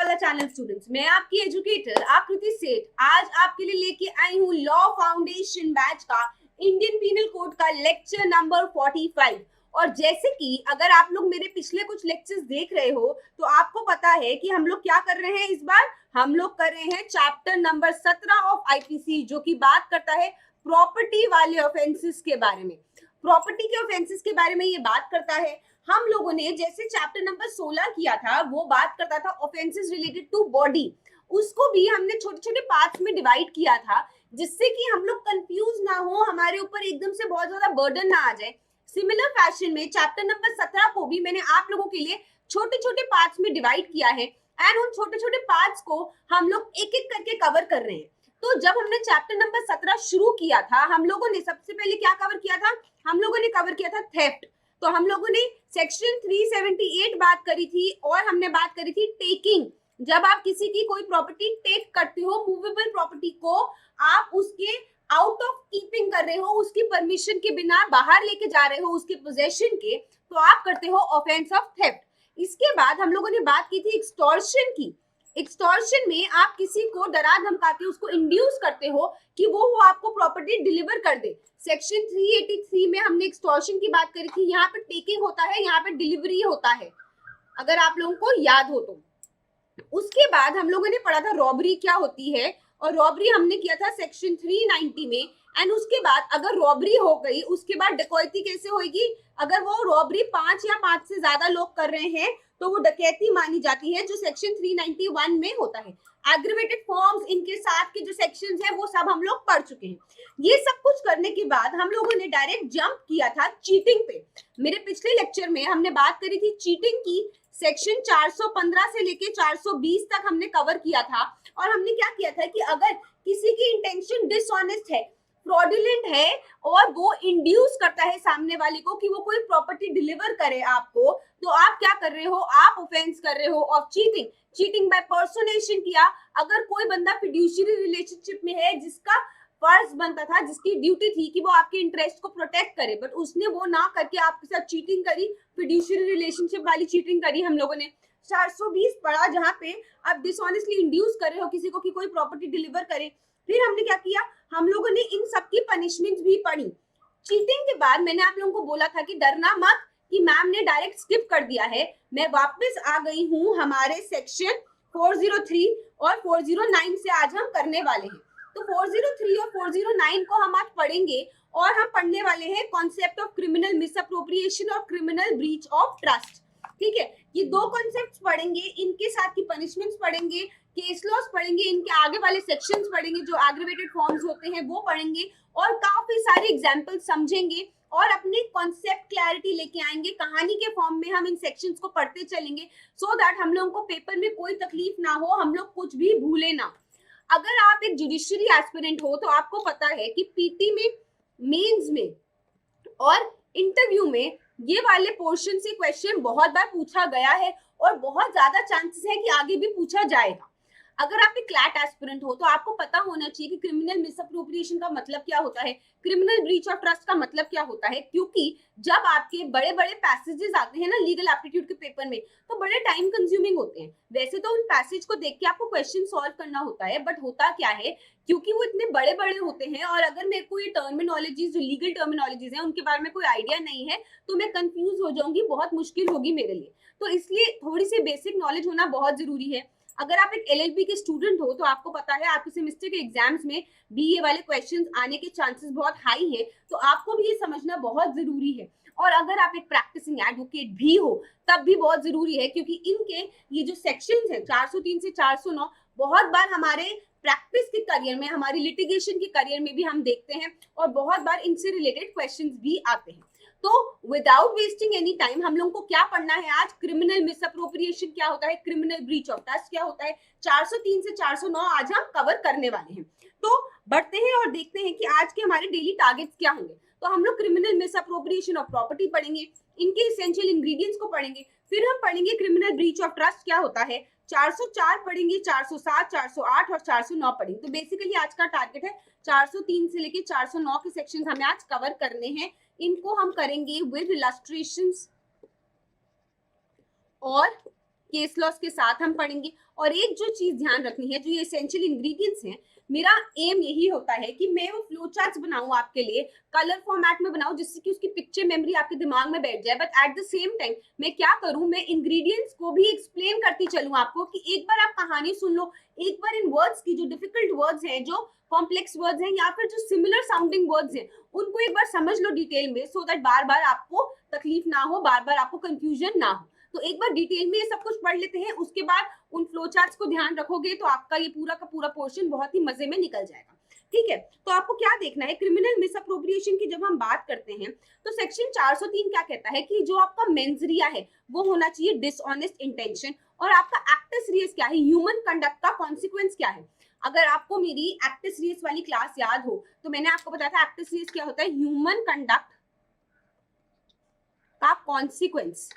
वाला channel students, मैं आपकी एजुकेटर आकृति सेठ आज आपके लिए लेके आई हूँ लॉ फाउंडेशन बैच का इंडियन पीनल कोड का लेक्चर नंबर 45। और जैसे कि अगर आप लोग मेरे पिछले कुछ लेक्चर्स देख रहे हो तो आपको पता है कि हम लोग क्या कर रहे हैं। इस बार हम लोग कर रहे हैं चैप्टर नंबर 17 ऑफ आईपीसी, जो कि बात करता है प्रॉपर्टी वाले ऑफेंसेस के बारे में। प्रॉपर्टी के ऑफेंसेस के बारे में ये बात करता है। हम लोगों ने जैसे चैप्टर नंबर 16 किया था, वो बात करता था ऑफेंसेस रिलेटेड टू बॉडी, उसको भी हमने छोटे छोटे पार्ट्स में डिवाइड किया था, जिससे कि हम लोग कंफ्यूज ना हो, हमारे ऊपर एकदम से बहुत ज्यादा बर्डन ना आ जाए। सिमिलर फैशन में चैप्टर नंबर 17 को भी मैंने आप लोगों के लिए छोटे छोटे पार्ट्स में डिवाइड किया है एंड उन छोटे छोटे पार्ट्स को हम लोग एक एक करके कवर कर रहे हैं। तो जब हमने चैप्टर नंबर 17 शुरू किया था, हम लोगों ने सबसे पहले क्या कवर किया था? हम लोगों ने कवर किया था थेफ्ट। तो हम लोगों ने सेक्शन 378 बात करी थी और हमने बात करी थी टेकिंग। जब आप किसी की कोई प्रॉपर्टी टेक करते हो, मूवेबल प्रॉपर्टी को आप उसके आउट ऑफ कीपिंग कर रहे हो, उसकी परमिशन के बिना बाहर लेके जा रहे हो उसके पोजेशन के, तो आप करते हो ऑफेंस ऑफ थेफ्ट। इसके बाद हम लोगों ने बात की थी एक्सटॉर्शन की। एक्सटॉर्शन में आप किसी को डरा धमका के उसको इंड्यूस करते हो कि वो आपको प्रॉपर्टी डिलीवर कर दे। सेक्शन 383 में हमने एक्सटॉर्शन की बात करी थी। यहाँ पे टेकिंग होता है, यहाँ पे डिलीवरी होता है, अगर आप लोगों को याद हो तो। उसके बाद हम लोगों ने पढ़ा था रॉबरी क्या होती है, और रॉबरी हमने किया था सेक्शन 390 में। एंड उसके बाद अगर रॉबरी हो गई, उसके बाद डकैती कैसे होगी? अगर वो रॉबरी 5 या 5 से ज्यादा लोग कर रहे हैं तो वो डकैती मानी जाती है, जो सेक्शन 391 में होता है। एग्रीवेटेड फॉर्म्स, इनके साथ के जो सेक्शंस हैं वो सब हम लोग पढ़ चुके हैं। ये सब कुछ करने के बाद हम लोगों ने डायरेक्ट जंप किया था चीटिंग पे। मेरे पिछले लेक्चर में हमने बात करी थी चीटिंग की। सेक्शन 415 से लेके 420 तक हमने कवर किया था। और हमने क्या किया था कि अगर किसी की इंटेंशन डिसऑनेस्ट है, फ्रॉडुलेंट है, और वो इंड्यूस करता है सामने वाले को कि वो कोई प्रॉपर्टी डिलीवर करे आपको, तो आप क्या कर रहे हो? आप ऑफेंस कर रहे हो ऑफ चीटिंग। चीटिंग बाय पर्सोनेशन किया। अगर कोई बंदा फिड्यूशियरी रिलेशनशिप में है, जिसका फर्ज बनता था, जिसकी ड्यूटी थी कि वो आपके इंटरेस्ट को प्रोटेक्ट करे, बट उसने वो ना करके आपके साथ चीटिंग करी, फिड्यूशियरी रिलेशनशिप वाली चीटिंग करी हम लोगों ने। 420 पढ़ा, जहां पे आप डिसऑनेस्टली इंड्यूस कर रहे हो किसी को कि कोई प्रॉपर्टी डिलीवर करे। फिर हमने क्या किया? हम लोगों ने इन सब की पनिशमेंट भी पढ़ी। चीटिंग के बाद मैंने आप लोगों को बोला था कि डरना मत कि मैम ने डायरेक्ट स्किप कर दिया है। मैं वापस आ गई हूँ हमारे सेक्शन 403 और 409 से आज हम करने वाले हैं। तो 403 और 409 को हम आज पढ़ेंगे और हम पढ़ने वाले हैं कॉन्सेप्ट ऑफ क्रिमिनल मिसअप्रोप्रिएशन और क्रिमिनल ब्रीच ऑफ ट्रस्ट। ठीक है, ये दो कॉन्सेप्ट्स पढ़ेंगे, इनके साथ की पनिशमेंट्स पढ़ेंगे, केस लॉस पढ़ेंगे, इनके आगे वाले सेक्शंस पढ़ेंगे, जो एग्रीवेटेड फॉर्म्स होते हैं वो पढ़ेंगे, और काफी सारे एग्जांपल्स समझेंगे और अपने कॉन्सेप्ट क्लैरिटी लेके आएंगे। कहानी के फॉर्म में हम इन सेक्शंस को पढ़ते चलेंगे, सो दैट हम लोगों को पेपर में कोई तकलीफ ना हो, हम लोग कुछ भी भूले ना। अगर आप एक जुडिशरी एस्पिरेंट हो तो आपको पता है कि पीटी में, मेंस में और इंटरव्यू में ये वाले पोर्शन से क्वेश्चन बहुत बार पूछा गया है और बहुत ज्यादा चांसेस है कि आगे भी पूछा जाएगा। अगर आप एक क्लैट एस्पिरेंट हो तो आपको पता होना चाहिए कि क्रिमिनल मिसअप्रोप्रिएशन का मतलब क्या होता है, क्रिमिनल ब्रीच ऑफ ट्रस्ट का मतलब क्या होता है। क्योंकि जब आपके बड़े बड़े पैसेजेस आते हैं ना लीगल एप्टीट्यूड के पेपर में, तो बड़े टाइम कंज्यूमिंग होते हैं। वैसे तो उन पैसेज को देख के आपको क्वेश्चन सॉल्व करना होता है, बट होता क्या है, क्योंकि वो इतने बड़े बड़े होते हैं और अगर मेरे को ये टर्मिनोलॉजीज, जो लीगल टर्मिनोलॉजीज हैं, उनके बारे में कोई आइडिया नहीं है तो मैं कंफ्यूज हो जाऊंगी, बहुत मुश्किल होगी मेरे लिए। तो इसलिए थोड़ी सी बेसिक नॉलेज होना बहुत जरूरी है। अगर आप एक एलएलबी के स्टूडेंट हो तो आपको पता है आपके सेमेस्टर के एग्जाम्स में भी ये वाले क्वेश्चंस आने के चांसेस बहुत हाई है, तो आपको भी ये समझना बहुत जरूरी है। और अगर आप एक प्रैक्टिसिंग एडवोकेट भी हो तब भी बहुत जरूरी है, क्योंकि इनके ये जो सेक्शंस हैं 403 से 409 बहुत बार हमारे प्रैक्टिस के करियर में, हमारी लिटिगेशन के करियर में भी हम देखते हैं और बहुत बार इनसे रिलेटेड क्वेश्चंस भी आते हैं। तो विदाउट वेस्टिंग एनी टाइम हम लोगों को क्या पढ़ना है आज? क्रिमिनल मिसअप्रोप्रिएशन क्या होता है, क्रिमिनल ब्रीच ऑफ ट्रस्ट क्या होता है, 403 से 409 आज हम कवर करने वाले हैं। तो बढ़ते हैं और देखते हैं कि आज के हमारे डेली टारगेट्स क्या होंगे। तो हम लोग क्रिमिनल मिसअप्रोप्रिएशन ऑफ प्रॉपर्टी पढ़ेंगे, इनके एसेंशियल इंग्रेडिएंट्स को पढ़ेंगे, फिर हम पढ़ेंगे क्रिमिनल ब्रीच ऑफ ट्रस्ट क्या होता है, 404 पढ़ेंगे, 407, 408 और 409 पढ़ेंगे। तो बेसिकली आज का टारगेट है 403 से लेके 409 के सेक्शंस हमें आज कवर करने हैं। इनको हम करेंगे विद इलस्ट्रेशंस और केस लॉस के साथ हम पढ़ेंगे। और एक जो चीज ध्यान रखनी है, जो ये एसेंशियल इंग्रेडिएंट्स हैं, मेरा एम यही होता है कि मैं वो फ्लो चार्ट्स बनाऊं आपके लिए, कलर फॉर्मेट में बनाऊं, जिससे कि उसकी पिक्चर मेमोरी आपके दिमाग में बैठ जाए। But at the same time मैं क्या करूं, मैं इंग्रेडिएंट्स को भी एक्सप्लेन करती चलूं आपको, कि एक बार आप कहानी सुन लो, एक बार इन वर्ड्स की, जो डिफिकल्ट वर्ड्स हैं, जो कॉम्प्लेक्स वर्ड्स हैं, या फिर जो सिमिलर साउंडिंग वर्ड्स हैं, उनको एक बार समझ लो डिटेल में, सो दैट बार बार आपको तकलीफ ना हो, बार बार आपको कंफ्यूजन ना हो। तो एक बार डिटेल में ये सब कुछ पढ़ लेते हैं, उसके बाद उन फ्लो चार्ट्स को ध्यान रखोगे तो आपका ये पूरा का पूरा पोर्शन बहुत ही मजे में निकल जाएगा। ठीक है, तो आपको क्या देखना है, क्रिमिनल मिसअप्रोप्रिएशन की जब हम बात करते हैं तो सेक्शन 403 क्या कहता है कि जो आपका मेंजरिया है वो होना चाहिए डिसऑनेस्ट इंटेंशन, और आपका एक्टस रियस क्या है, ह्यूमन कंडक्ट का कॉन्सिक्वेंस क्या है। अगर आपको मेरी एक्टस रियस वाली क्लास याद हो तो मैंने आपको बताया था एक्टस रियस क्या होता है, ह्यूमन कंडक्ट का कॉन्सिक्वेंस।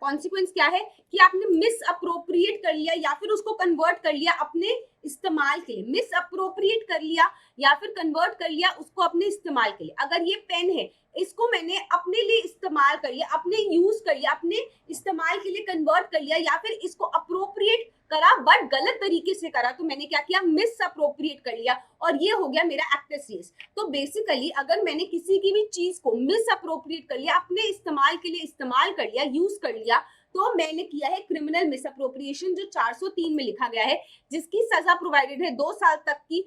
कॉन्सिक्वेंस क्या है कि आपने मिस अप्रोप्रिएट कर लिया या फिर उसको कन्वर्ट कर लिया अपने इस्तेमाल के लिए, मिस अप्रोप्रिएट कर लिया या फिर कन्वर्ट कर लिया उसको अपने इस्तेमाल के लिए। अगर ये पेन है, इसको मैंने अपने लिए इस्तेमाल कर लिया, अपने यूज कर लिया, अपने इस्तेमाल के लिए कन्वर्ट कर लिया, या फिर इसको अप्रोप्रिएट करा बट गलत तरीके से करा, तो मैंने क्या किया, मिस अप्रोप्रिएट कर लिया, और ये हो गया मेरा एक्टस रियस। तो बेसिकली अगर मैंने किसी की भी चीज को मिस अप्रोप्रिएट कर लिया, अपने इस्तेमाल के लिए इस्तेमाल कर लिया, यूज कर लिया, तो मैंने किया है क्रिमिनल मिसअप्रोप्रिएशन, जो 403 में लिखा गया है, जिसकी सजा प्रोवाइडेड है 2 साल तक की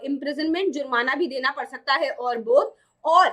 इम्प्रिजनमेंट, जुर्माना भी देना पड़ सकता है, और बोथ। और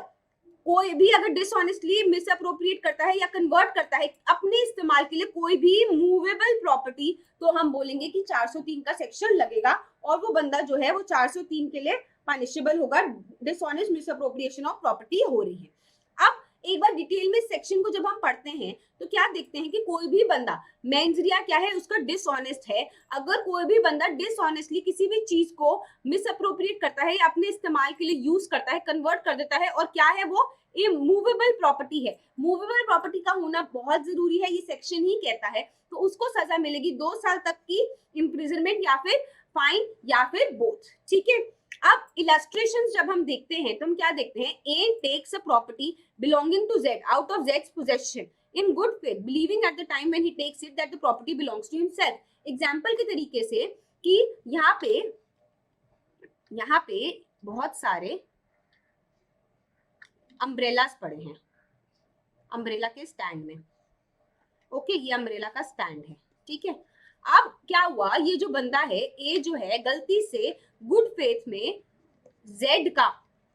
कोई भी अगर डिसऑनेस्टली मिसअप्रोप्रिएट करता है या कन्वर्ट करता है अपने इस्तेमाल के लिए कोई भी मूवेबल प्रॉपर्टी, तो हम बोलेंगे कि 403 का सेक्शन लगेगा, और वो बंदा जो है वो 403 के लिए पनिशेबल होगा, डिसऑनेस्ट मिसअप्रोप्रिएशन ऑफ प्रॉपर्टी हो रही है। अब एक बार डिटेल में सेक्शन को जब हम पढ़ते हैं तो क्या देखते हैं कि कोई भी बंदा, मेंजरिया क्या है उसका, डिसऑनेस्ट है। अगर कोई भी बंदा डिसऑनेस्टली किसी भी चीज को मिसअप्रोप्रिएट करता है या अपने इस्तेमाल के लिए यूज करता है, कन्वर्ट कर देता है, और क्या है वो मूवेबल प्रॉपर्टी है, मूवेबल प्रॉपर्टी का होना बहुत जरूरी है, ये सेक्शन ही कहता है, तो उसको सजा मिलेगी 2 साल तक की इम्प्रिजनमेंट या फिर फाइन या फिर बोथ। ठीक है, अब इलस्ट्रेशंस जब हम देखते हैं तो हम क्या देखते हैं, A takes a property belonging to Z out of जेड्स possession in good faith believing at the time when he takes it that the property belongs to himself. Example के तरीके से कि यहाँ पे बहुत सारे अम्ब्रेलास पड़े हैं, अम्ब्रेला के स्टैंड में। ओके, ये अम्ब्रेला का स्टैंड है। ठीक है, अब क्या हुआ, ये जो बंदा है ए जो है गलती से गुड फेथ में जेड का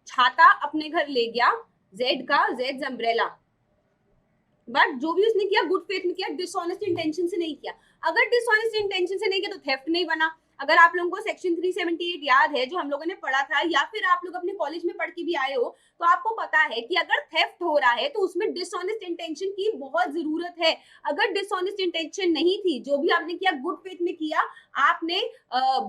छाता अपने घर ले गया, जेड का, जेड अम्ब्रेला, बट जो भी उसने किया गुड फेथ में किया, डिसऑनेस्ट इंटेंशन से नहीं किया। अगर डिसऑनेस्ट इंटेंशन से नहीं किया तो थेफ्ट नहीं बना। अगर आप लोगों को सेक्शन 378 याद है जो हम लोगों ने पढ़ा था, या फिर आप लोग अपने कॉलेज में पढ़ के भी आए हो, तो आपको पता है कि अगर थेफ्ट हो रहा है तो उसमें डिसऑनेस्ट इंटेंशन की बहुत जरूरत है। अगर डिसऑनेस्ट इंटेंशन नहीं थी, जो भी आपने किया गुड फेथ में किया, आपने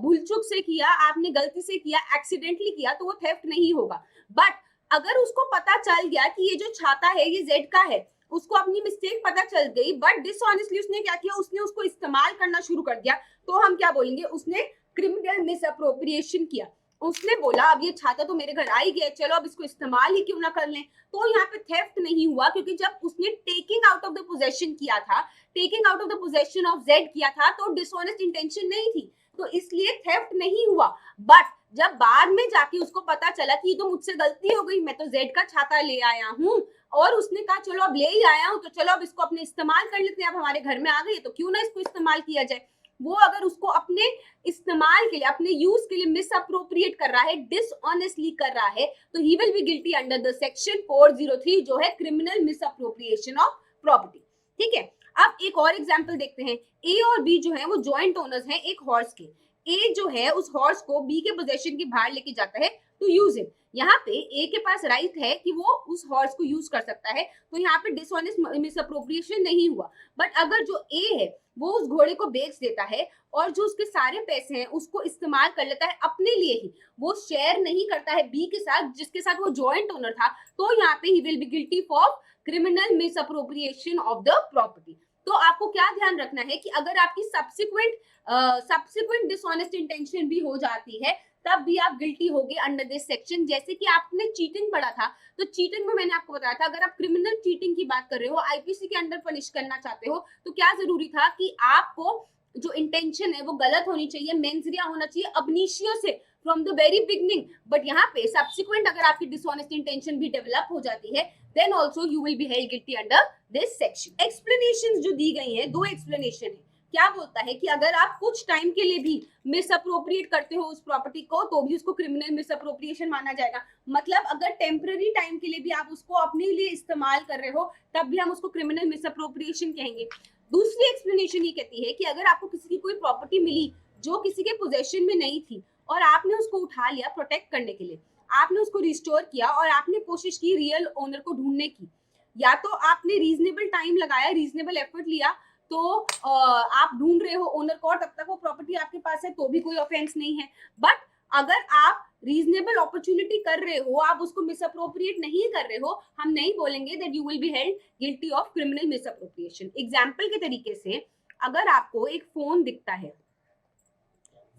भूल चूक से किया, आपने गलती से किया, एक्सीडेंटली किया, तो वो थेफ्ट नहीं होगा। बट अगर उसको पता चल गया कि ये जो छाता है ये जेड का है, उसको अपनी मिस्टेक पता चल गई, बट डिसऑनेस्टली उसने क्या किया, उसने उसको इस्तेमाल करना शुरू कर दिया, तो हम क्या बोलेंगे, उसने क्रिमिनल मिसअप्रोप्रिएशन किया। उसने बोला अब ये छाता तो मेरे घर आ ही गया, चलो अब इसको इस्तेमाल ही क्यों ना कर लें। तो यहाँ पे थेफ्ट नहीं हुआ, क्योंकि जब उसने taking out of the possession किया था, taking out of the possession of Z किया था, तो डिसऑनेस्ट इंटेंशन नहीं थी, तो इसलिए थेफ्ट नहीं हुआ। बट जब बाद में जाके उसको पता चला कि ये तो मुझसे गलती हो गई, मैं तो जेड का छाता ले आया हूँ, और उसने कहा चलो अब ले ही आया हूँ तो चलो अब इसको अपने इस्तेमाल कर लेते हैं, अब हमारे घर में आ गई तो क्यों ना इसको इस्तेमाल किया जाए। वो अगर उसको अपने इस्तेमाल के लिए, अपने यूज के लिए मिसअप्रोप्रिएट कर रहा है, डिसऑनेस्टली कर रहा है, तो he will B guilty under the section 403 जो है क्रिमिनल मिसअप्रोप्रिएशन ऑफ प्रॉपर्टी। ठीक है, अब एक और एग्जांपल देखते हैं। ए और बी जो है वो जॉइंट ओनर्स हैं एक हॉर्स के। ए जो है उस हॉर्स को बी के पोजेशन के बाहर लेके जाता है टू यूज इट। यहाँ पे ए के पास राइट है कि वो उस हॉर्स को यूज कर सकता है, तो यहाँ पे डिसऑनेस्ट मिसअप्रोप्रिएशन नहीं हुआ। बट अगर जो ए है वो उस घोड़े को बेच देता है और जो उसके सारे पैसे हैं उसको इस्तेमाल कर लेता है अपने लिए ही, वो शेयर नहीं करता है बी के साथ जिसके साथ वो जॉइंट ओनर था, तो यहाँ पे ही will be guilty for criminal misappropriation of the property. तो आपको क्या ध्यान रखना है कि अगर आपकी सब्सिक्वेंट डिसऑनेस्ट इंटेंशन भी हो जाती है, तब भी आप गिल्टी होगे अंडर दिस सेक्शन। जैसे कि आपने चीटिंग पढ़ा था, तो चीटिंग में मैंने आपको बताया था अगर आप क्रिमिनल चीटिंग की बात कर रहे हो, आईपीसी के अंडर पनिश करना चाहते हो, तो क्या जरूरी था कि आपको जो इंटेंशन है वो गलत होनी चाहिए, मेंस रिया होना चाहिए अबनिशियो से from the very beginning. But यहाँ पे सब्सिक्वेंट अगर आपकी डिसऑनेस्ट इंटेंशन भी डेवलप हो जाती है, then also you will be held guilty under this section. Explanation जो दी गई है, दो एक्सप्लेनेशन है। क्या बोलता है कि अगर आप कुछ टाइम के लिए भी मिस अप्रोप्रिएट करते हो उस प्रॉपर्टी को, तो भी उसको क्रिमिनल मिस अप्रोप्रिएशन माना जाएगा। मतलब अगर टेम्पररी टाइम के लिए भी आप उसको अपने लिए इस्तेमाल कर रहे हो, तब भी हम उसको क्रिमिनल मिस अप्रोप्रिएशन कहेंगे। दूसरी एक्सप्लेनेशन ये कहती है कि अगर आपको किसी की कोई प्रॉपर्टी मिली जो किसी के पोजेशन में नहीं थी, और आपने उसको उठा लिया प्रोटेक्ट करने के लिए, आपने उसको रिस्टोर किया और आपने कोशिश की रियल ओनर को ढूंढने की, या तो आपने रीजनेबल टाइम लगाया, रीजनेबल एफर्ट लिया, तो आप ढूंढ रहे हो ओनर को और तब तक वो प्रॉपर्टी आपके पास है, तो भी कोई ऑफेंस नहीं है। बट अगर आप रीजनेबल अपॉर्चुनिटी कर रहे हो, आप उसको मिसअप्रोप्रिएट नहीं कर रहे हो, हम नहीं बोलेंगे that you will be held guilty of criminal misappropriation. Example के तरीके से अगर आपको एक फोन दिखता है,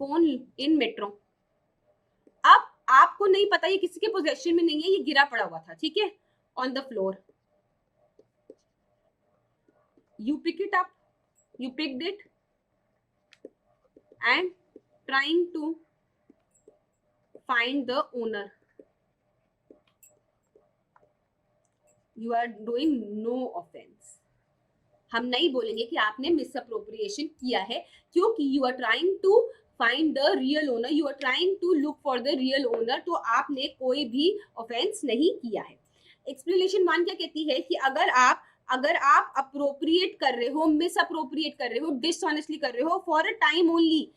फोन इन मेट्रो, अब आपको नहीं पता ये किसी के पोजेशन में नहीं है, ये गिरा पड़ा हुआ था, ठीक है, on the floor, you pick it up, you picked it and trying to find the owner, you are doing no offense। हम नहीं बोलेंगे कि आपने मिसअप्रोप्रिएशन किया है, क्योंकि you are trying to find the real owner, you are trying to look for the real owner, तो आपने कोई भी ऑफेंस नहीं किया है। एक्सप्लेनेशन 1 क्या कहती है कि अगर आप अप्रोप्रिएट कर रहे हो, मिस अप्रोप्रिएट कर रहे हो, डिसऑनेस्टली कर रहे हो फॉर अ टाइम ओनली,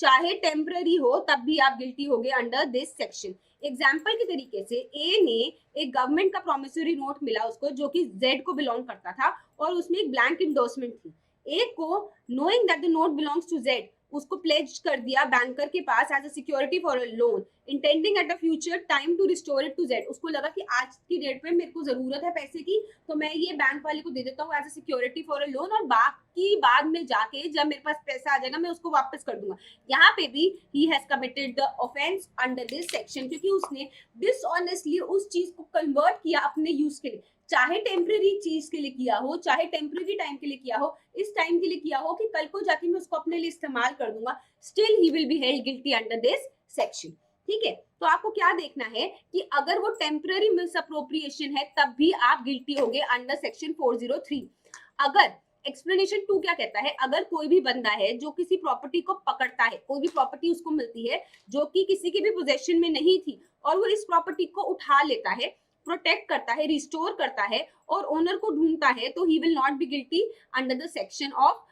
चाहे टेम्पररी हो, तब भी आप गिल्टी होगे अंडर दिस सेक्शन। एग्जाम्पल के तरीके से ए ने एक गवर्नमेंट का प्रोमिसरी नोट मिला उसको, जो कि जेड को बिलोंग करता था, और उसमें एक ब्लैंक इंडोर्समेंट थी। ए को knowing that the note belongs to Z, उसको प्लेज कर दिया बैंकर के पास as a security for a loan, intending at the future time to restore it to Z. उसको लगा कि आज की डेट पे मेरे को जरूरत है पैसे की, तो मैं ये बैंक वाले को दे देता हूँ as a security for a loan, और बाकी बाद में जाके जब मेरे पास पैसा आ जाएगा मैं उसको वापस कर दूंगा। यहाँ पे भी he has committed the offence under this section, क्योंकि उसने डिसऑनेस्टली उस चीज को कन्वर्ट किया अपने यूज के लिए, चाहे टेम्पररी चीज के लिए किया हो, चाहे टेम्पररी टाइम के लिए किया हो, इस टाइम के लिए किया हो कि कल को जाके मैं उसको अपने लिए इस्तेमाल कर दूंगा, still he will be held guilty under this section. ठीक है, तो आपको क्या देखना है कि अगर वो टेम्पररी मिसअप्रोप्रिएशन है, तब भी आप गिल्टी होगे अंडर सेक्शन 403। अगर एक्सप्लेनेशन 2 क्या कहता है, अगर कोई भी बंदा है जो किसी प्रॉपर्टी को पकड़ता है, कोई भी प्रॉपर्टी उसको मिलती है जो कि किसी के भी पोजेशन में नहीं थी, और वो इस प्रॉपर्टी को उठा लेता है, प्रोटेक्ट करता है, रिस्टोर करता है और ओनर को ढूंढता है, तो he will not be guilty under the section of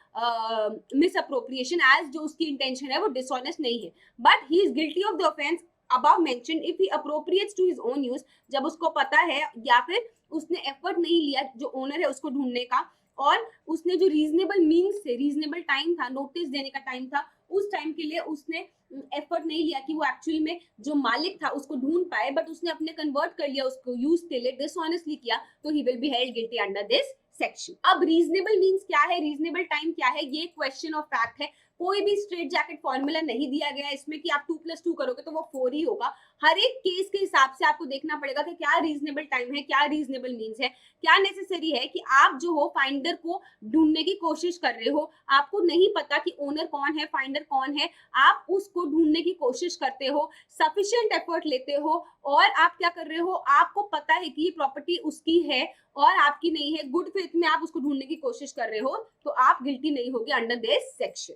misappropriation, as जो उसकी इंटेंशन है वो डिसऑनेस्ट नहीं है, but he is guilty of the offence above mentioned if he appropriates to his own use, जब उसको पता है या फिर उसने एफर्ट नहीं लिया जो ओनर है उसको ढूंढने का, और उसने जो रीजनेबल मीन्स थे, रीजनेबल टाइम था, नोटिस देने का टाइम था, उस टाइम के लिए उसने एफर्ट नहीं लिया कि वो एक्चुअली में जो मालिक था उसको ढूंढ पाए, बट उसने अपने कन्वर्ट कर लिया उसको यूज के लिए, डिसऑनेस्टली किया, तो he will be held guilty under this section. अब रीजनेबल मीन्स क्या है, रीजनेबल टाइम क्या है, ये क्वेश्चन ऑफ फैक्ट है। कोई भी स्ट्रेट जैकेट फॉर्मूला नहीं दिया गया इसमें कि आप 2+2 करोगे तो वो 4 ही होगा। हर एक केस के हिसाब से आपको देखना पड़ेगा कि क्या रीजनेबल टाइम है, क्या रीजनेबल मीन्स है, क्या नेसेसरी है कि आप जो हो फाइंडर को ढूंढने की कोशिश कर रहे हो, आपको नहीं पता कि ओनर कौन है, फाइंडर कौन है, आप उसको ढूंढने की कोशिश करते हो, सफिशिएंट एफर्ट लेते हो, और आप क्या कर रहे हो, आपको पता है कि ये प्रॉपर्टी उसकी है और आपकी नहीं है, गुड फेथ में आप उसको ढूंढने की कोशिश कर रहे हो, तो आप गिल्टी नहीं होगे अंडर दिस सेक्शन।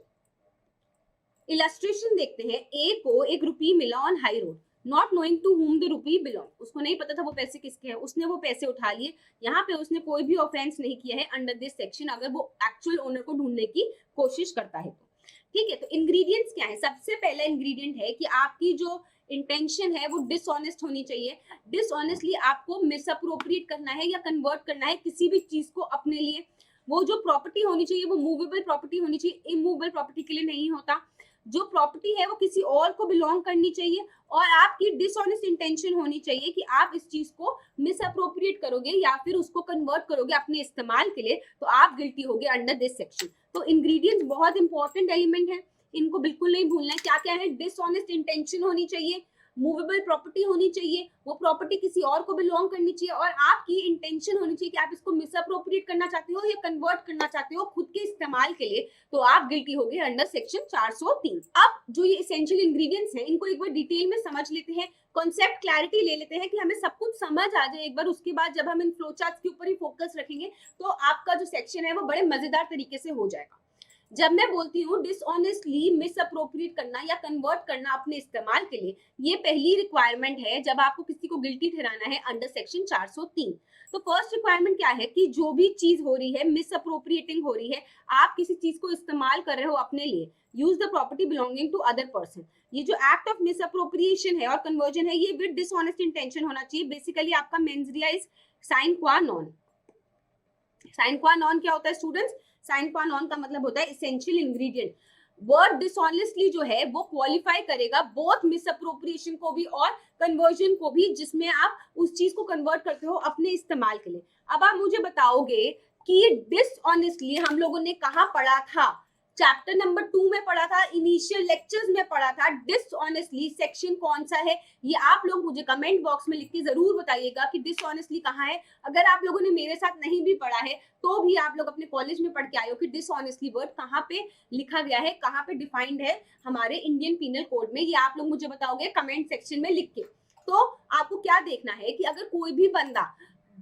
इलस्ट्रेशन देखते हैं, ए को एक रुपी मिला on high road, not knowing to whom the rupee belong, उसको नहीं पता था वो पैसे किसके हैं, उसने वो पैसे उठा लिए। यहाँ पे उसने कोई भी ऑफेंस नहीं किया है अंडर दिस सेक्शन, अगर वो एक्चुअल ओनर को ढूंढने की कोशिश करता है तो। ठीक है, तो इंग्रेडिएंट्स क्या है, सबसे पहला इंग्रेडिएंट है कि आपकी जो इंटेंशन है वो डिसऑनेस्ट होनी चाहिए। डिसऑनेस्टली आपको मिसअप्रोप्रिएट करना है या कन्वर्ट करना है किसी भी चीज को अपने लिए। वो जो प्रॉपर्टी होनी चाहिए वो मूवेबल प्रॉपर्टी होनी चाहिए, इमूवेबल प्रॉपर्टी के लिए नहीं होता। जो प्रॉपर्टी है वो किसी और को बिलोंग करनी चाहिए, और आपकी डिसऑनेस्ट इंटेंशन होनी चाहिए कि आप इस चीज को मिसअप्रोप्रिएट करोगे या फिर उसको कन्वर्ट करोगे अपने इस्तेमाल के लिए, तो आप गिल्टी होगे अंडर दिस सेक्शन। तो इंग्रेडिएंट्स बहुत इंपॉर्टेंट एलिमेंट है। इनको बिल्कुल नहीं भूलना है। क्या क्या है? डिसऑनेस्ट इंटेंशन होनी चाहिए, मूवेबल प्रॉपर्टी होनी चाहिए, वो प्रॉपर्टी किसी और को बिलोंग करनी चाहिए, और आपकी इंटेंशन होनी चाहिए कि आप इसको मिसअप्रोप्रिएट करना चाहते हो या कन्वर्ट करना चाहते हो खुद के इस्तेमाल के लिए, तो आप गिल्टी हो गए अंडर सेक्शन 403। अब जो ये एसेंशियल इंग्रेडिएंट्स हैं इनको एक बार डिटेल में समझ लेते हैं, कॉन्सेप्ट क्लैरिटी ले लेते हैं कि हमें सब कुछ समझ आ जाए एक बार। उसके बाद जब हम इन फ्लो चार्ट्स के ऊपर ही फोकस रखेंगे तो आपका जो सेक्शन है वो बड़े मजेदार तरीके से हो जाएगा। जब मैं बोलती हूँ डिसऑनेस्टली मिसअप्रोप्रिएट करना या कन्वर्ट करना अपने इस्तेमाल के लिए, ये पहली रिक्वायरमेंट है जब आपको किसी को गिल्टी ठहराना है अंडर सेक्शन 403। तो फर्स्ट रिक्वायरमेंट क्या है कि जो भी चीज हो रही है, मिसअप्रोप्रिएटिंग हो रही है, आप किसी चीज को इस्तेमाल कर रहे हो अपने लिए, use the property belonging to other person. ये जो एक्ट ऑफ मिसअप्रोप्रिएशन है और कन्वर्जन है, ये विद डिसऑनेस्ट इंटेंशन होना चाहिए। बेसिकली आपका मेंस रे is sine qua non. Sign qua non क्या होता है स्टूडेंट्स? साइन क्वा नॉन का मतलब होता है एसेंशियल इंग्रेडिएंट। वर्ड डिसऑनेस्टली जो है वो क्वालिफाई करेगा बोथ मिसअप्रोप्रिएशन को भी और कन्वर्जन को भी, जिसमें आप उस चीज को कन्वर्ट करते हो अपने इस्तेमाल के लिए। अब आप मुझे बताओगे कि डिसऑनेस्टली हम लोगों ने कहाँ पढ़ा था? चैप्टर नंबर 2 में पढ़ा था, इनिशियल लेक्चर्स में पढ़ा था। डिसऑनेस्टली सेक्शन कौन सा है ये आप लोग मुझे कमेंट बॉक्स में लिख के जरूर बताइएगा कि डिसऑनेस्टली कहाँ है। अगर आप लोगों ने मेरे साथ नहीं भी पढ़ा है तो भी आप लोग अपने कॉलेज में पढ़ के आए हो कि डिसऑनेस्टली वर्ड कहाँ पे लिखा गया है, कहाँ पे डिफाइंड है हमारे इंडियन पीनल कोड में, ये आप लोग मुझे बताओगे कमेंट सेक्शन में लिख के। तो आपको क्या देखना है कि अगर कोई भी बंदा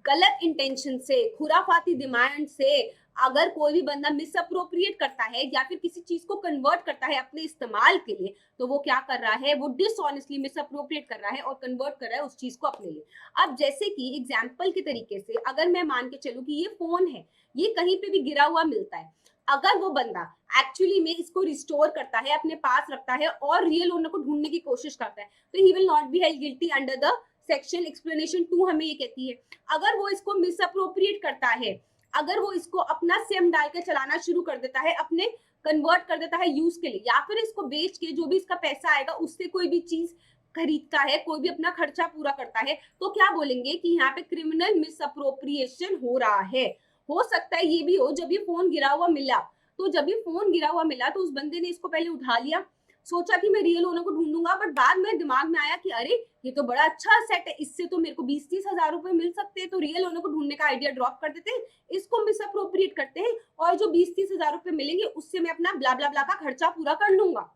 गलत इंटेंशन से, खुराफाती डिमांड से अगर कोई भी बंदा मिसअप्रोप्रिएट करता है या फिर किसी चीज को कन्वर्ट करता है अपने इस्तेमाल के लिए, तो वो क्या कर रहा है? वो डिसऑनेस्टली मिसअप्रोप्रिएट कर रहा है और कन्वर्ट कर रहा है उस चीज को अपने लिए। अब जैसे कि एग्जाम्पल के तरीके से अगर मैं मान के चलूं कि ये फोन है, ये कहीं पे भी गिरा हुआ मिलता है, अगर वो बंदा एक्चुअली में इसको रिस्टोर करता है, अपने पास रखता है और रियल ओनर को ढूंढने की कोशिश करता है, तो he will not B held guilty under the section explanation 2 हमें ये कहती है। अगर वो इसको मिसअप्रोप्रिएट करता है, अगर वो इसको अपना सिम डाल के चलाना शुरू कर देता है, अपने कन्वर्ट कर देता है यूज के लिए, या फिर इसको बेच के जो भी इसका पैसा आएगा उससे कोई भी चीज खरीदता है, कोई भी अपना खर्चा पूरा करता है, तो क्या बोलेंगे कि यहाँ पे क्रिमिनल मिसअप्रोप्रिएशन हो रहा है। हो सकता है ये भी हो जब ये फोन गिरा हुआ मिला, तो जब ये फोन गिरा हुआ मिला तो उस बंदे ने इसको पहले उठा लिया, सोचा कि मैं रियल ओनर को ढूंढूंगा, बट बाद में दिमाग में आया कि अरे ये तो बड़ा अच्छा सेट है, इससे तो मेरे को 20-30 हजार रुपए मिल सकते हैं, तो रियल ओनर को ढूंढने का आइडिया ड्रॉप कर देते हैं, इसको मिसअप्रोप्रिएट करते हैं और जो 20-30 हजार रुपए मिलेंगे उससे मैं अपना ब्ला ब्ला ब्ला का खर्चा पूरा कर लूंगा।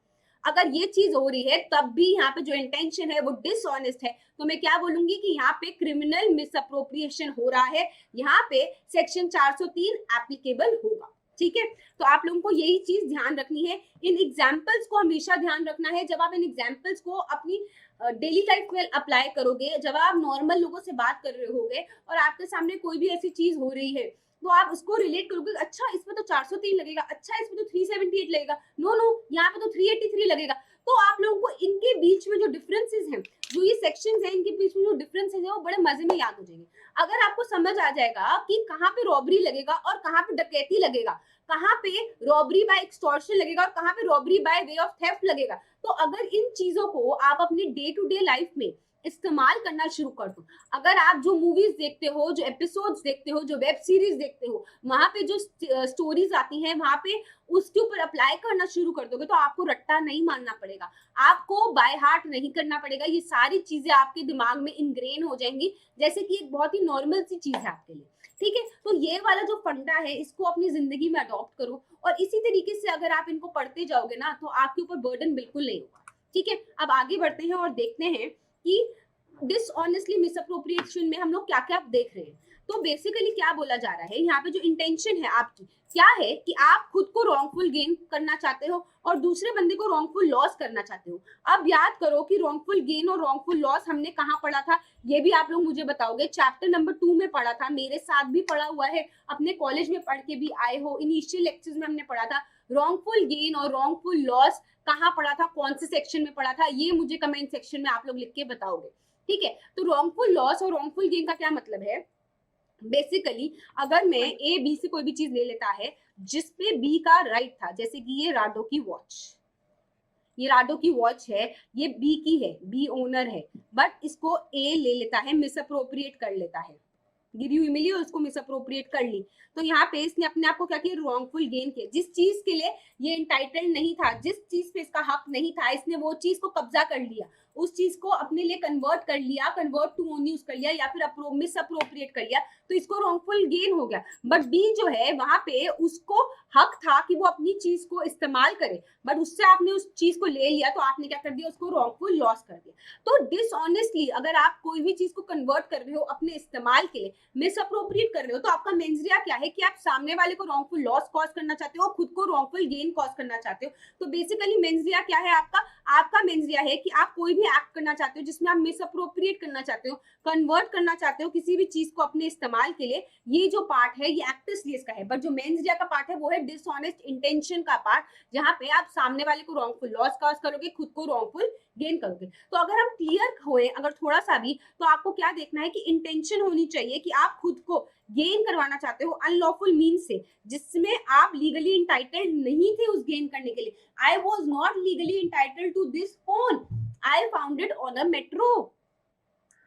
अगर ये चीज हो रही है तब भी यहाँ पे जो इंटेंशन है वो डिसऑनेस्ट है, तो मैं क्या बोलूंगी कि यहाँ पे क्रिमिनल मिसअप्रोप्रिएशन हो रहा है, यहाँ पे सेक्शन 403 एप्लीकेबल होगा। ठीक है, तो आप लोगों को यही चीज ध्यान रखनी है। इन एग्जाम्पल्स को हमेशा ध्यान रखना है। जब आप इन एग्जाम्पल्स को अपनी डेली लाइफ में अप्लाई करोगे, जब आप नॉर्मल लोगों से बात कर रहे होगे और आपके सामने कोई भी ऐसी चीज हो रही है, तो आप उसको रिलेट करोगे, अच्छा इसमें तो 403 लगेगा, अच्छा इसमें तो 378 लगेगा, नो नो यहाँ पे तो 383 लगेगा। तो आप लोगों को इनके बीच में जो डिफरेंसेस हैं, जो ये सेक्शंस हैं, इनके बीच में जो डिफरेंसेस हैं वो बड़े मजे में याद हो जाएंगे। अगर आपको समझ आ जाएगा कि कहाँ पे रॉबरी लगेगा और कहाँ पे डकैती लगेगा, कहाँ पे रॉबरी बाय एक्सटॉर्शन लगेगा और कहाँ पे robbery by way of theft लगेगा, तो अगर इन चीजों को आप अपनी डे टू डे लाइफ में इस्तेमाल करना शुरू कर दो, अगर आप जो मूवीज देखते हो, जो एपिसोड्स देखते हो, जो वेब सीरीज देखते हो, वहां पे जो स्टोरीज आती हैं वहां पे उसके ऊपर अप्लाई करना शुरू कर दोगे, तो आपको रट्टा नहीं मारना पड़ेगा, आपको बाय हार्ट नहीं करना पड़ेगा, ये सारी चीजें आपके दिमाग में इनग्रेन हो जाएंगी जैसे कि एक बहुत ही नॉर्मल सी चीज है आपके लिए। ठीक है, तो ये वाला जो फंडा है इसको अपनी जिंदगी में अडॉप्ट करो और इसी तरीके से अगर आप इनको पढ़ते जाओगे ना तो आपके ऊपर बर्डन बिल्कुल नहीं होगा। ठीक है, अब आगे बढ़ते हैं और देखते हैं कि डिसऑनेस्टली मिसअप्रोप्रिएशन में हम लोग क्या क्या देख रहे हैं। तो बेसिकली क्या बोला जा रहा है यहाँ पे, जो इंटेंशन है आपकी क्या है कि आप खुद को रॉन्गफुल गेन करना चाहते हो और दूसरे बंदे को रॉन्गफुल लॉस करना चाहते हो। अब याद करो कि रॉन्गफुल गेन और रॉन्गफुल लॉस हमने कहाँ पढ़ा था, ये भी आप लोग मुझे बताओगे। चैप्टर नंबर 2 में पढ़ा था, मेरे साथ भी पढ़ा हुआ है, अपने कॉलेज में पढ़ के भी आए हो, इनिशियल लेक्चर्स में हमने पढ़ा था। रॉन्गफुल गेन और रॉन्गफुल लॉस कहाँ पढ़ा था, कौन से सेक्शन में पढ़ा था, ये मुझे कमेंट सेक्शन में आप लोग लिख के बताओगे। ठीक है, तो रॉन्गफुल लॉस और रॉन्गफुल गेन का क्या मतलब है? बेसिकली अगर मैं ए बी से कोई भी चीज ले लेता है जिसपे बी का राइट था, जैसे कि ये राडो की वॉच, ये राडो की वॉच है, ये बी की है, बी ओनर है, बट इसको ए ले लेता है, मिसअप्रोप्रिएट कर लेता है। गिरी हुई मिली और उसको मिस अप्रोप्रिएट कर ली, तो यहाँ पे इसने अपने आप को क्या किया, रॉन्गफुल गेन किया। जिस चीज के लिए ये इंटाइटल्ड नहीं था, जिस चीज पे इसका हक नहीं था, इसने वो चीज को कब्जा कर लिया, उस चीज को अपने लिए कन्वर्ट कर लिया, कन्वर्ट टू ओन यूज कर लिया, या फिर मिस अप्रोप्रिएट कर लिया, तो इसको रॉन्गफुल गेन हो गया। बट बी जो है वहां पे उसको हक था कि वो अपनी चीज को इस्तेमाल करे, बट उससे आपने उस चीज को ले लिया, तो आपने क्या कर दिया, उसको रॉन्गफुल लॉस कर दिया। तो डिसऑनेस्टली अगर आप कोई भी चीज को कन्वर्ट कर रहे हो अपने इस्तेमाल के लिए, मिस अप्रोप्रिएट कर रहे हो, तो आपका मेंजरिया क्या है कि आप सामने वाले को रॉन्गफुल लॉस कॉज करना चाहते हो, खुद को रॉन्गफुल गेन कॉज करना चाहते हो। तो बेसिकली मेंजरिया क्या है आपका मेंजरिया है कि आप कोई भी एक्ट करना चाहते हो जिसमें आप मिस अप्रोप्रिएट करना चाहते हो, कन्वर्ट करना चाहते हो किसी भी चीज को अपने इस्तेमाल के लिए, ये जो पार्ट है ये एक्टस लीज का है। बट जो मेंजरिया का पार्ट है वो है डिसऑनेस्ट इंटेंशन का पार्ट, जहां पे आप सामने वाले को रॉन्गफुल लॉस कॉज करोगे, खुद को रॉन्गफुल गेन करोगे। तो अगर हम क्लियर होए अगर थोड़ा सा भी, तो आपको क्या देखना है कि इंटेंशन होनी चाहिए कि आप खुद को गेन करवाना चाहते हो अनलॉफुल मीन से, जिसमें आप लीगली इंटाइटल्ड नहीं थे उस गेन करने के लिए। I was not legally entitled to this phone, I found it on a metro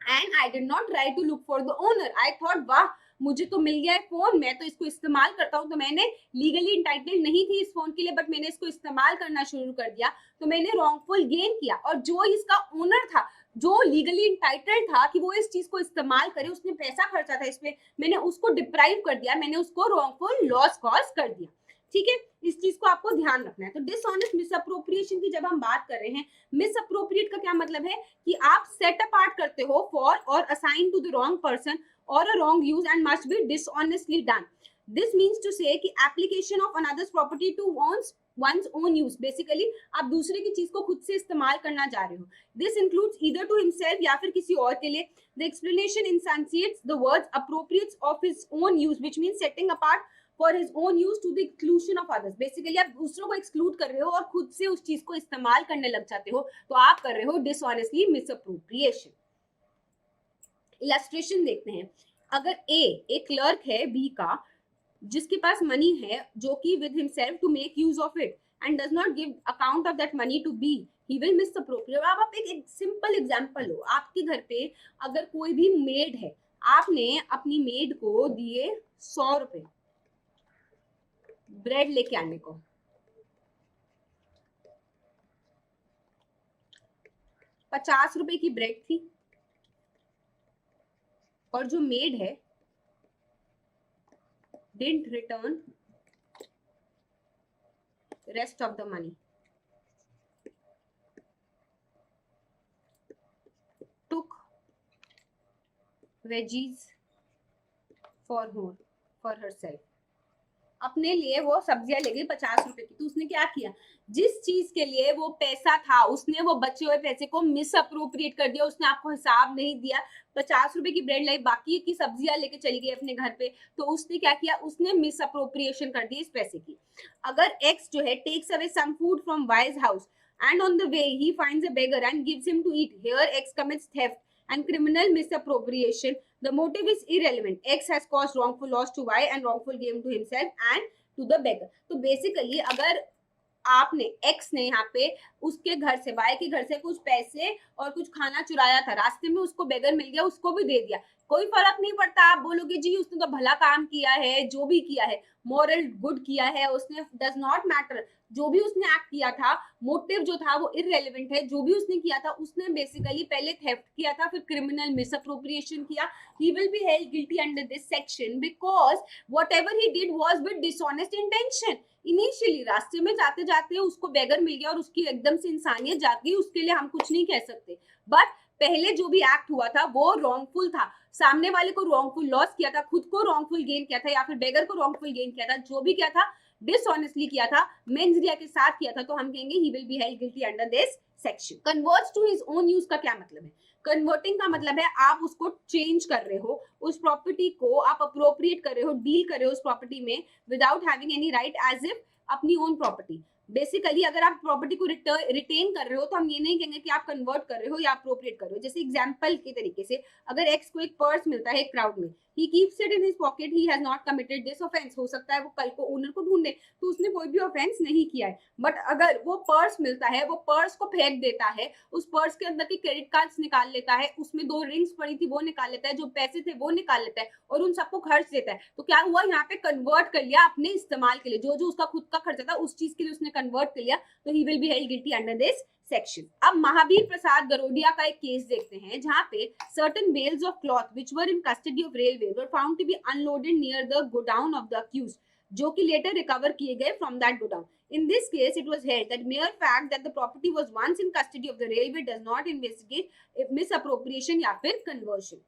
and I did not try to look for the owner. I thought वाह मुझे तो मिल गया है फोन, मैं तो इसको इस्तेमाल करता हूँ, तो मैंने लीगली इंटाइटल्ड नहीं थी इस फोन के लिए, बट मैंने इसको इस्तेमाल करना शुरू कर दिया, तो मैंने रॉन्गफुल गेन किया। और जो इसका ओनर था, जो लीगली इंटाइटल्ड था कि वो इस चीज को इस्तेमाल करे, उसने पैसा खर्चा था इस पे, मैंने उसको डिप्राइव कर दिया, मैंने उसको रॉन्गफुल लॉस कॉज कर दिया। ठीक है, इस चीज को आपको ध्यान रखना है। तो डिसऑनेस्ट मिस अप्रोप्रिएशन की जब हम बात कर रहे हैं, मिस अप्रोप्रिएट का क्या मतलब है कि आप सेट अपार्ट करते हो फॉर और assign to the wrong person or a wrong use and must be dishonestly done. This means to say कि application of another's property to one's own use, basically आप दूसरे की चीज को खुद से इस्तेमाल करना जा रहे हो। This includes either to himself या फिर किसी और के लिए। The explanation instantiates the words appropriates of his own use, which means setting apart for his own use to the exclusion of others. Basically आप दूसरों को एक्सक्लूड कर रहे हो और खुद से उस चीज को इस्तेमाल करने लग जाते हो, तो आप कर रहे हो dishonestly misappropriation। इलस्ट्रेशन देखते हैं। अगर ए एक क्लर्क है बी का, जिसके पास मनी है, जो कि with himself to make use of it and does not give account of that money to be, he will misappropriate. आप एक सिंपल एग्जांपल लो, आपके घर पे अगर कोई भी मेड है, आपने अपनी मेड को दिए 100 रुपए ब्रेड लेके आने को, 50 रुपए की ब्रेड थी, और जो मेड है didn't return rest of the money, took veggies for herself, अपने लिए वो सब्जियां ले गई 50 रुपए की। तो उसने क्या किया, जिस चीज के लिए वो पैसा था उसने वो बचे हुए पैसे को मिस अप्रोप्रिएट कर दिया, उसने आपको हिसाब नहीं दिया, 50 रुपए की ब्रेड लाई, बाकी की सब्जियां लेके चली गई अपने घर पे, तो उसने क्या किया, उसने मिस अप्रोप्रिएशन कर दी इस पैसे की। अगर एक्स जो है takes away some food from Y's house and on the way he finds a beggar and gives him to eat, here X commits theft and criminal misappropriation. The motive is irrelevant. X has caused wrongful loss to Y and wrongful gain to himself and to the beggar. तो basically अगर आपने X ने यहाँ पे उसके घर से, Y के घर से कुछ पैसे और कुछ खाना चुराया था, रास्ते में उसको बेगर मिल गया, उसको भी दे दिया, कोई फर्क नहीं पड़ता। आप बोलोगे जी उसने तो भला काम किया है, जो भी किया है मॉरल गुड किया है उसने, डज नॉट मैटर, जो भी उसने एक्ट किया था, मोटिव जो था वो इररेलेवेंट है। जो भी उसने किया था, उसने बेसिकली पहले थेफ्ट किया था, फिर क्रिमिनल मिसअप्रोप्रिएशन किया। ही will be held guilty under this section because whatever he did was with dishonest intention. Initially रास्ते में जाते जाते उसको बेगर मिल गया और उसकी एकदम से इंसानियत जाग गई, उसके लिए हम कुछ नहीं कह सकते। बट पहले जो भी एक्ट हुआ था वो रॉन्गफुल था, सामने वाले को रॉन्गफुल लॉस किया था, खुद को रॉन्गफुल गेन किया था, या फिर बेगर को रॉन्गफुल गेन किया था, जो भी किया था डिसऑनेस्टली किया था, मेंस रिया के साथ किया था, तो हम कहेंगे he will be held guilty under this section. Converts to his own use का क्या मतलब है? कन्वर्टिंग का मतलब है आप उसको चेंज कर रहे हो, उस प्रॉपर्टी को आप अप्रोप्रिएट कर रहे हो, डील कर रहे हो उस प्रॉपर्टी में without having any right, as if अपनी ओन प्रॉपर्टी। बेसिकली अगर आप प्रॉपर्टी को रिटेन कर रहे हो तो हम ये नहीं कहेंगे कि आप कन्वर्ट कर रहे हो या अप्रोप्रिएट कर रहे हो। जैसे एग्जांपल के तरीके से अगर एक्स को एक पर्स मिलता है एक क्राउड में, he keeps it in his pocket, he has not committed this offense. हो सकता है वो कल को ओनर को ढूंढे तो उसने कोई भी ऑफेंस नहीं किया है, बट अगर वो पर्स मिलता है, वो पर्स को फेंक देता है, उस पर्स के अंदर के क्रेडिट कार्ड्स निकाल लेता है, उसमें 2 रिंग्स पड़ी थी वो निकाल लेता है, जो पैसे थे वो निकाल लेता है और उन सबको खर्च देता है, तो क्या हुआ, यहाँ पे कन्वर्ट कर लिया अपने इस्तेमाल के लिए, जो जो उसका खुद का खर्चा था उस चीज के लिए उसने कन्वर्ट कर लिया, तो he will be held guilty under this section. अब महावीर प्रसाद गरोडिया का एक केस देखते हैं जहां पे certain bales of cloth which were in custody of railway were found to be unloaded near the godown of the accused, जो कि लेटर रिकवर किए गए from that godown. In this case, it was held that mere fact that the property was once in custody of the railway does not investigate misappropriation या फिर conversion.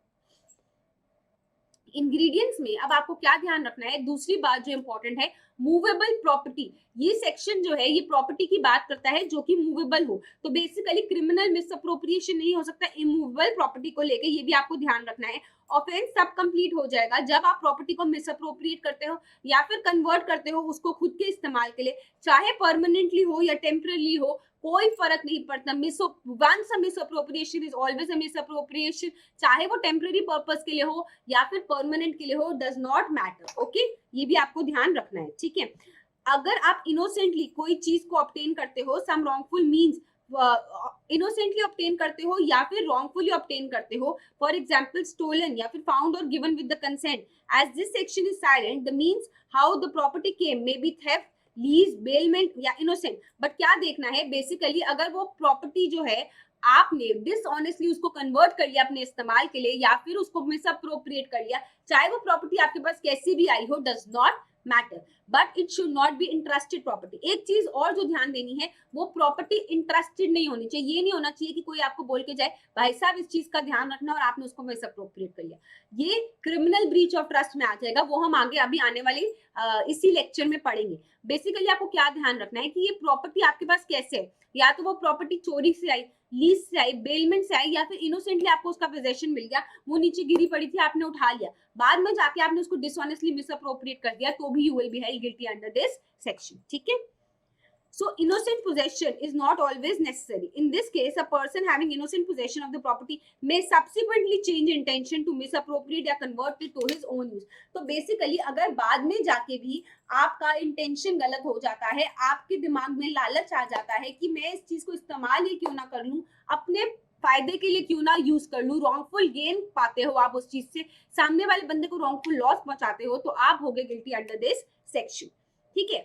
Ingredients में अब आपको क्या ध्यान रखना है, दूसरी बात जो इंपॉर्टेंट है, मूवेबल प्रॉपर्टी। ये सेक्शन जो है ये प्रॉपर्टी की बात करता है जो कि मूवेबल हो, तो बेसिकली क्रिमिनल मिसअप्रोप्रिएशन नहीं हो सकता इमूवेबल प्रॉपर्टी को लेके, ये भी आपको ध्यान रखना है। ऑफेंस तब कंप्लीट हो जाएगा जब आप प्रॉपर्टी को मिसअप्रोप्रिएट करते हो या फिर कन्वर्ट करते हो उसको खुद के इस्तेमाल के लिए, चाहे परमानेंटली हो या टेम्पररी हो, कोई फर्क नहीं पड़ता। Once a misappropriation is always a misappropriation, चाहे वो टेम्पररी पर्पस के लिए हो या फिर परमानेंट के लिए हो, डज नॉट मैटर। ओके, ये भी आपको ध्यान रखना है, ठीक है। अगर आप इनोसेंटली कोई चीज को ऑब्टेन करते हो, सम रॉन्गफुल मीन्स इनोसेंटली ऑब्टेन करते हो या फिर रॉन्गफुली ऑब्टेन करते हो, फॉर एग्जाम्पल स्टोलन या फिर फाउंड और given with the consent, as this section is silent the means how the property came may be theft, lease, bailment या इनोसेंट। बट क्या देखना है, बेसिकली अगर वो प्रॉपर्टी जो है आपने डिसऑनेस्टली उसको कन्वर्ट कर लिया अपने इस्तेमाल के लिए या फिर उसको मिसअप्रोप्रिएट कर लिया, चाहे वो प्रॉपर्टी आपके पास कैसी भी आई हो, does not matter, but it should not be interested property. एक चीज और जो ध्यान देनी है, वो प्रॉपर्टी इंटरेस्टेड नहीं होनी चाहिए। ये नहीं होना चाहिए कि कोई आपको बोल के जाए भाई साहब इस चीज का ध्यान रखना और आपने उसको मिसअप्रोप्रिएट कर लिया, ये क्रिमिनल ब्रीच ऑफ ट्रस्ट में आ जाएगा, वो हम आगे अभी आने वाली इसी लेक्चर में पढ़ेंगे। बेसिकली आपको क्या ध्यान रखना है कि ये प्रॉपर्टी आपके पास कैसे है, या तो वो प्रॉपर्टी चोरी से आई, लीज से आई, बेलमेंट से आई, या फिर इनोसेंटली आपको उसका पोजेशन मिल गया, वो नीचे गिरी पड़ी थी आपने उठा लिया, बाद में जाके आपने उसको डिसऑनेस्टली मिसअप्रोप्रिएट कर दिया, तो भी you will be held guilty under this section, ठीक है। So innocent possession is not always necessary. In this case, a person having innocent possession of the property may subsequently change intention to misappropriate या convert it to his own use. तो basically अगर बाद में जाके भी आपका intention गलत हो जाता है, आपके दिमाग में लालच आ जाता है कि मैं इस चीज को इस्तेमाल ही क्यों ना कर लूं, अपने फायदे के लिए क्यों ना यूज कर लूं, रॉन्गफुल गेन पाते हो आप उस चीज से, सामने वाले बंदे को रॉन्गफुल लॉस पहुंचाते हो, तो आप हो गए गिल्टी अंडर दिस सेक्शन, ठीक है।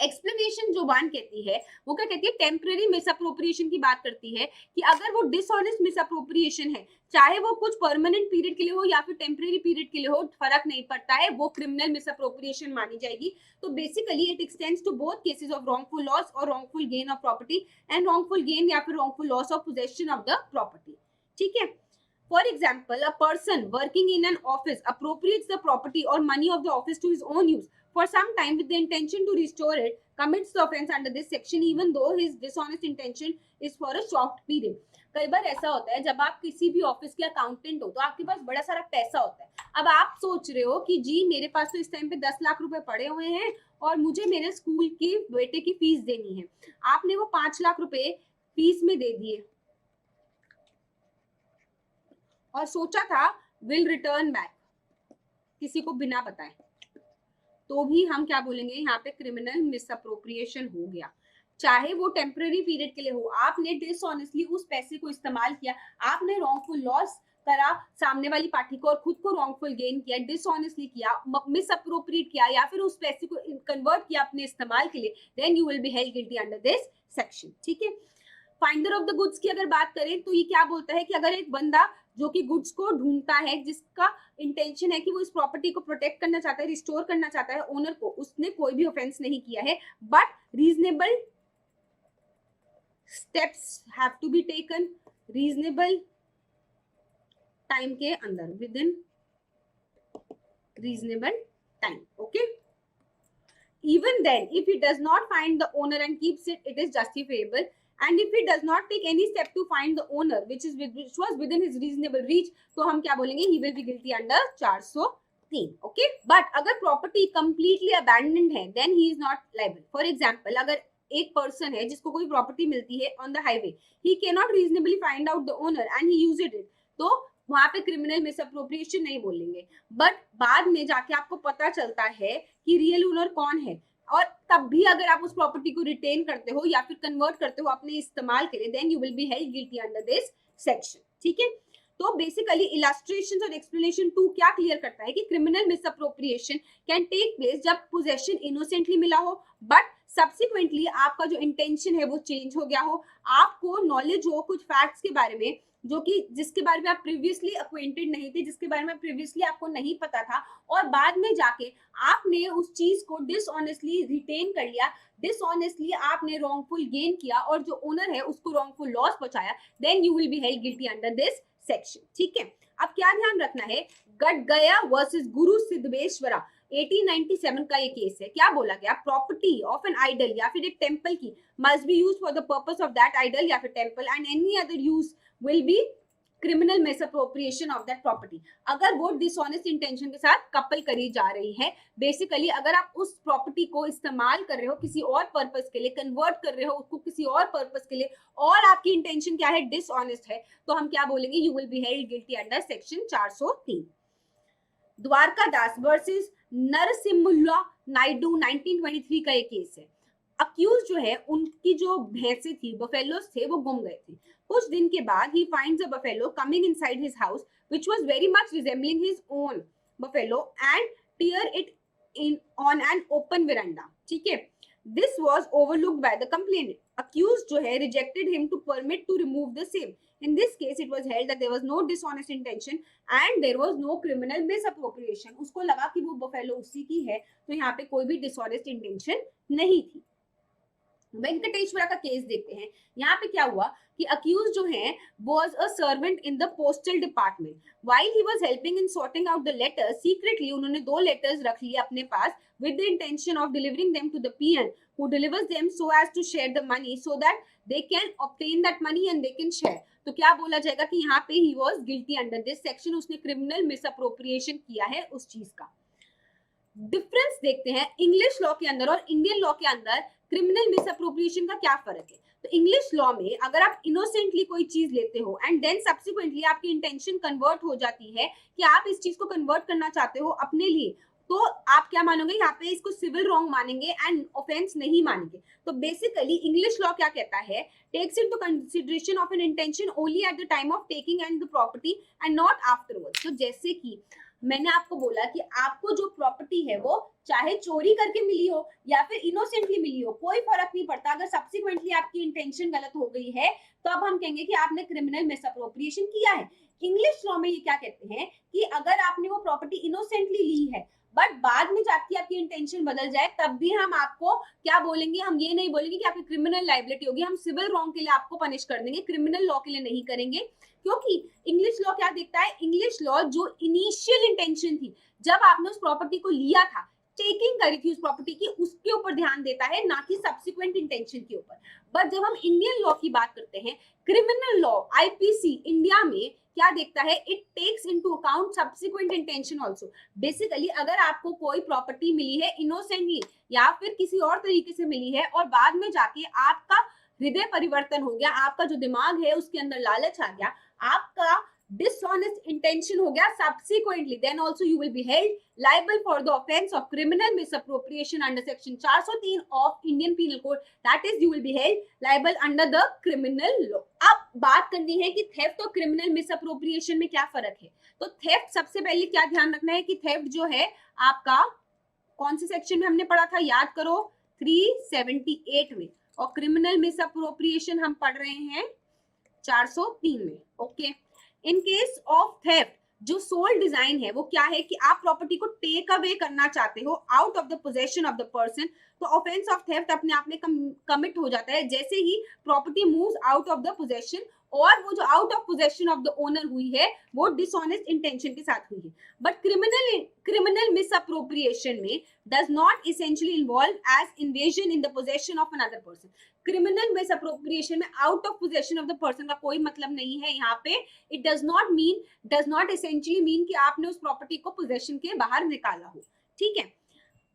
एक्सप्लेनेशन जो वन कहती है वो क्या कहती है, टेम्पररी मिसअप्रोप्रिएशन की बात करती है कि अगर वो डिसऑनेस्ट मिसअप्रोप्रिएशन है, चाहे वो कुछ परमानेंट पीरियड के लिए हो या फिर टेम्पररी पीरियड के लिए हो, फर्क नहीं पड़ता है, वो क्रिमिनल मिसअप्रोप्रिएशन मानी जाएगी। तो basically it extends to both cases of wrongful loss और wrongful gain of property, and wrongful gain या फिर wrongful loss of possession of the property, ठीक है। For example, a person working in an office appropriates the property or money of the office to his own use for some time with the intention to restore it, commits the offense under this section even though his dishonest intention is for a short period. कई बार ऐसा होता है जब आप किसी भी office के accountant हो तो आपके पास बड़ा सारा पैसा होता है, अब आप सोच रहे हो कि जी मेरे पास तो इस टाइम पे 10 लाख रुपए पड़े हुए हैं और मुझे मेरे स्कूल की बेटे की फीस देनी है, आपने वो 5 लाख रुपए फीस में दे दिए और सोचा था विल रिटर्न बैक किसी को बिना बताए, तो भी हम क्या बोलेंगे, यहाँ पे क्रिमिनल मिसअप्रोप्रिएशन हो गया, चाहे वो टेम्पररी पीरियड के लिए हो, आपने डिसऑनेस्टली उस पैसे को इस्तेमाल किया, आपने रॉन्गफुल लॉस करा सामने वाली पार्टी को और खुद को रॉन्गफुल गेन किया, डिसऑनेस्टली किया, मिसअप्रोप्रिएट किया या फिर उस पैसे को कन्वर्ट किया अपने इस्तेमाल के लिए, then you will be held guilty under this section, ठीक है। फाइंडर ऑफ द गुड्स की अगर बात करें तो ये क्या बोलता है कि अगर एक बंदा जो कि गुड्स को ढूंढता है, जिसका इंटेंशन है कि वो इस प्रॉपर्टी को प्रोटेक्ट करना चाहता है, रिस्टोर करना चाहता है ओनर को, उसने कोई भी ऑफेंस नहीं किया है, but reasonable steps have to be taken, reasonable time के अंदर, within reasonable time, okay. Even then, if he does not find the owner and keeps it, it is justifiable. And if he does not take any step to find the owner, which was within his reasonable reach, तो हम क्या बोलेंगे, he will be guilty under 403, okay? But अगर property completely abandoned है, then he is not liable. For example, अगर एक person है जिसको कोई property मिलती है on the highway, he cannot reasonably find out the owner and he used it, तो वहां पे क्रिमिनल मिसअप्रोप्रिएशन नहीं बोलेंगे, बट बाद में जाके आपको पता चलता है कि रियल ओनर कौन है, और तब भी अगर आप उस प्रॉपर्टी को रिटेन करते हो या फिर कन्वर्ट करते हो अपने इस्तेमाल के लिए, then you will be held guilty under this section. ठीक है, तो बेसिकली इलस्ट्रेशन और एक्सप्लेनेशन 2 क्या क्लियर करता है कि criminal misappropriation can take place जब पोजेशन इनोसेंटली मिला हो, बट सब्सिक्वेंटली आपका जो इंटेंशन है वो चेंज हो गया हो, आपको नॉलेज हो कुछ फैक्ट्स के बारे में जो कि जिसके बारे में आप प्रीवियसली अक्वेंटेड नहीं थे, जिसके बारे में प्रीवियसली आपको नहीं पता था, और बाद में जाके आपने उस चीज को डिसऑनेस्टली रिटेन कर लिया, डिसऑनेस्टली आपने रॉन्गफुल गेन किया और जो ओनर है उसको रॉन्गफुल लॉस पहुंचाया, then you will be held guilty under this section. ठीक है, अब क्या ध्यान रखना है, गड गया वर्सेस गुरु सिद्धेश्वरा 1897 का ये केस है। क्या बोला गया, प्रॉपर्टी ऑफ एन आइडल या फिर एक टेम्पल की must be used for the purpose of that idol या फिर temple and any other use will be criminal misappropriation of that property. अगर वो डिसऑनेस्ट इंटेंशन के साथ कपल करी जा रही है, बेसिकली अगर आप उस प्रॉपर्टी को इस्तेमाल कर रहे हो किसी और पर्पस के लिए, कन्वर्ट कर रहे हो उसको किसी और पर्पस के लिए, और आपकी इंटेंशन क्या है, डिसऑनेस्ट है, तो हम क्या बोलेंगे, you will be held guilty under section 403। Dwarka Das versus Narasimha Naidu 1923 का एक केस है। अक्यूज जो है उनकी जो भैंसे थी, बफेलोस थे, वो गुम गए थे। कुछ दिन के बाद he finds a buffalo coming inside his house which was very much resembling his own buffalo and tear it in on an open veranda। ठीक है, this was overlooked by the complainant। accused जो है rejected him to permit to remove the same। in this case it was held that there was no dishonest intention and there was no criminal misappropriation। उसको लगा कि वो buffalo उसी की है, तो यहाँ पे कोई भी dishonest intention नहीं थी। वेंकटेश्वरा का केस देखते हैं। यहाँ पे क्या हुआ कि अक्यूज जो है was a servant in the postal department while he was helping in sorting out the letters secretly उन्होंने 2 लेटर्स रख लिए अपने पास with the intention of delivering them to the peon who delivers them so as to share the money so that they can obtain that money and they can share। तो क्या बोला जाएगा कि यहाँ पे he was guilty under this section, उसने criminal misappropriation किया है उस चीज का। डिफरेंस देखते हैं इंग्लिश लॉ के अंदर और इंडियन लॉ के अंदर क्रिमिनल मिसअप्रोप्रिएशन का क्या फर्क है। तो इंग्लिश लॉ में अगर आप इनोसेंटली कोई चीज लेते हो एंड देन सब्सिक्वेंटली आपकी इंटेंशन कन्वर्ट हो जाती है कि आप इस चीज को कन्वर्ट करना चाहते हो अपने लिए, तो आप क्या मानोगे, यहाँ पे इसको सिविल रॉन्ग मानेंगे एंड ऑफेंस नहीं मानेंगे। तो बेसिकली इंग्लिश लॉ क्या कहता है, takes into consideration of an intention only at the time of taking and the property and not afterwards. तो जैसे कि मैंने आपको बोला कि आपको जो प्रॉपर्टी है वो चाहे चोरी करके मिली हो या फिर इनोसेंटली मिली हो, कोई फर्क नहीं पड़ता, अगर सब्सिक्वेंटली आपकी इंटेंशन गलत हो गई है तो अब हम कहेंगे कि आपने क्रिमिनल मिसअप्रोप्रिएशन किया है। इंग्लिश लॉ में ये क्या कहते हैं कि अगर आपने वो प्रॉपर्टी इनोसेंटली ली है बट बाद में जाके आपकी इंटेंशन बदल जाए, तब भी हम आपको क्या बोलेंगे, हम ये नहीं बोलेंगे कि आपकी क्रिमिनल लायबिलिटी होगी, हम सिविल रॉन्ग के लिए आपको पनिश कर देंगे, क्रिमिनल लॉ के लिए नहीं करेंगे। क्योंकि इंग्लिश लॉ क्या देखता है, इंग्लिश लॉ जो इनिशियल इंटेंशन थी जब आपने उस प्रॉपर्टी को लिया था, टेकिंग करी थी उस प्रॉपर्टी की, उसके ऊपर ध्यान देता है, ना कि सब्सिक्वेंट इंटेंशन के ऊपर। बट जब हम इंडियन लॉ की बात करते हैं, क्रिमिनल लॉ आईपीसी इंडिया में क्या देखता है, it takes into account subsequent intention also. Basically अगर आपको कोई प्रॉपर्टी मिली है इनोसेंटली या फिर किसी और तरीके से मिली है और बाद में जाके आपका हृदय परिवर्तन हो गया, आपका जो दिमाग है उसके अंदर लालच आ गया, आपका dishonest intention हो गया subsequently, then also you will be held liable for the offense of criminal misappropriation under section 403 of Indian Penal Code, that is you will be held liable under the criminal law। अब बात करनी है कि theft और criminal misappropriation में क्या फर्क है। तो theft सबसे पहले क्या ध्यान रखना है कि theft जो है आपका कौन से सेक्शन में हमने पढ़ा था, याद करो 378 में, और criminal misappropriation हम पढ़ रहे हैं 403 में। Okay, in case of theft जो सोल डिजाइन है वो क्या है कि आप प्रॉपर्टी को टेक अवे करना चाहते हो out of the possession of the person, तो ऑफेंस ऑफ थेफ्ट अपने आप में कमिट हो जाता है जैसे ही property moves out of the possession, और वो जो out of possession of the owner हुई है वो डिसऑनेस्ट इंटेंशन के साथ हुई है। बट क्रिमिनल मिसअप्रोप्रिएशन में does not essentially involve as invasion in the possession of another person. Criminal misappropriation में out of possession of the person का कोई मतलब नहीं है यहाँ पे। It does not essentially mean कि आपने उस प्रॉपर्टी को पोजेशन के बाहर निकाला हो। ठीक है,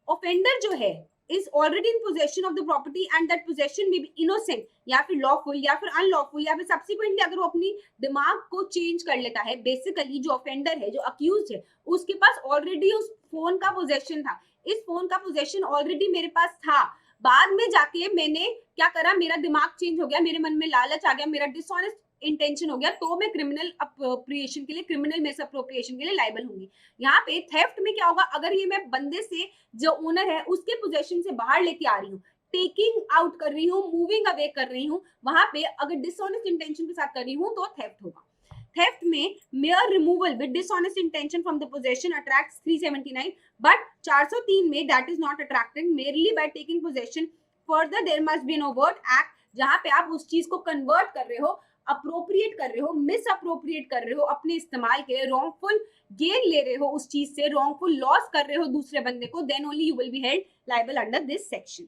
ऑफेंडर जो है is already in possession of the property and that possession may be innocent या फिर lawful या फिर unlawful या फिर subsequently अगर वो अपनी दिमाग को चेंज कर लेता है, बेसिकली जो ऑफेंडर है, जो अक्यूज है, उसके पास ऑलरेडी उस फोन का पोजेशन था, इस फोन का पोजेशन ऑलरेडी मेरे पास था, बाद में जाके मैंने क्या करा, मेरा दिमाग चेंज हो गया, मेरे मन में लालच आ गया, मेरा डिसऑनेस्ट इंटेंशन हो गया, तो मैं क्रिमिनल अप्रोप्रिएशन के लिए, क्रिमिनल मिसअप्रोप्रिएशन के लिए लायबल होंगी। यहाँ पे थेफ्ट में क्या होगा, अगर ये मैं बंदे से, जो ओनर है उसके पोजेशन से बाहर लेके आ रही हूँ, टेकिंग आउट कर रही हूँ, मूविंग अवे कर रही हूँ, वहां पे अगर डिसऑनेस्ट इंटेंशन के साथ कर रही हूँ तो थेफ्ट होगा। थेफ्ट में mere removal with dishonest intention from the possession attracts 379, but 403 में that is not attracting merely by taking possession. Further there must be an overt act जहां पे आप उस चीज को कन्वर्ट कर रहे हो, अप्रोप्रिएट कर रहे हो, मिस अप्रोप्रिएट कर रहे हो अपने इस्तेमाल के लिए, रॉन्गफुल गेन ले रहे हो उस चीज से, रॉन्गफुल लॉस कर रहे हो दूसरे बंदे को, then only you will be held liable under this section.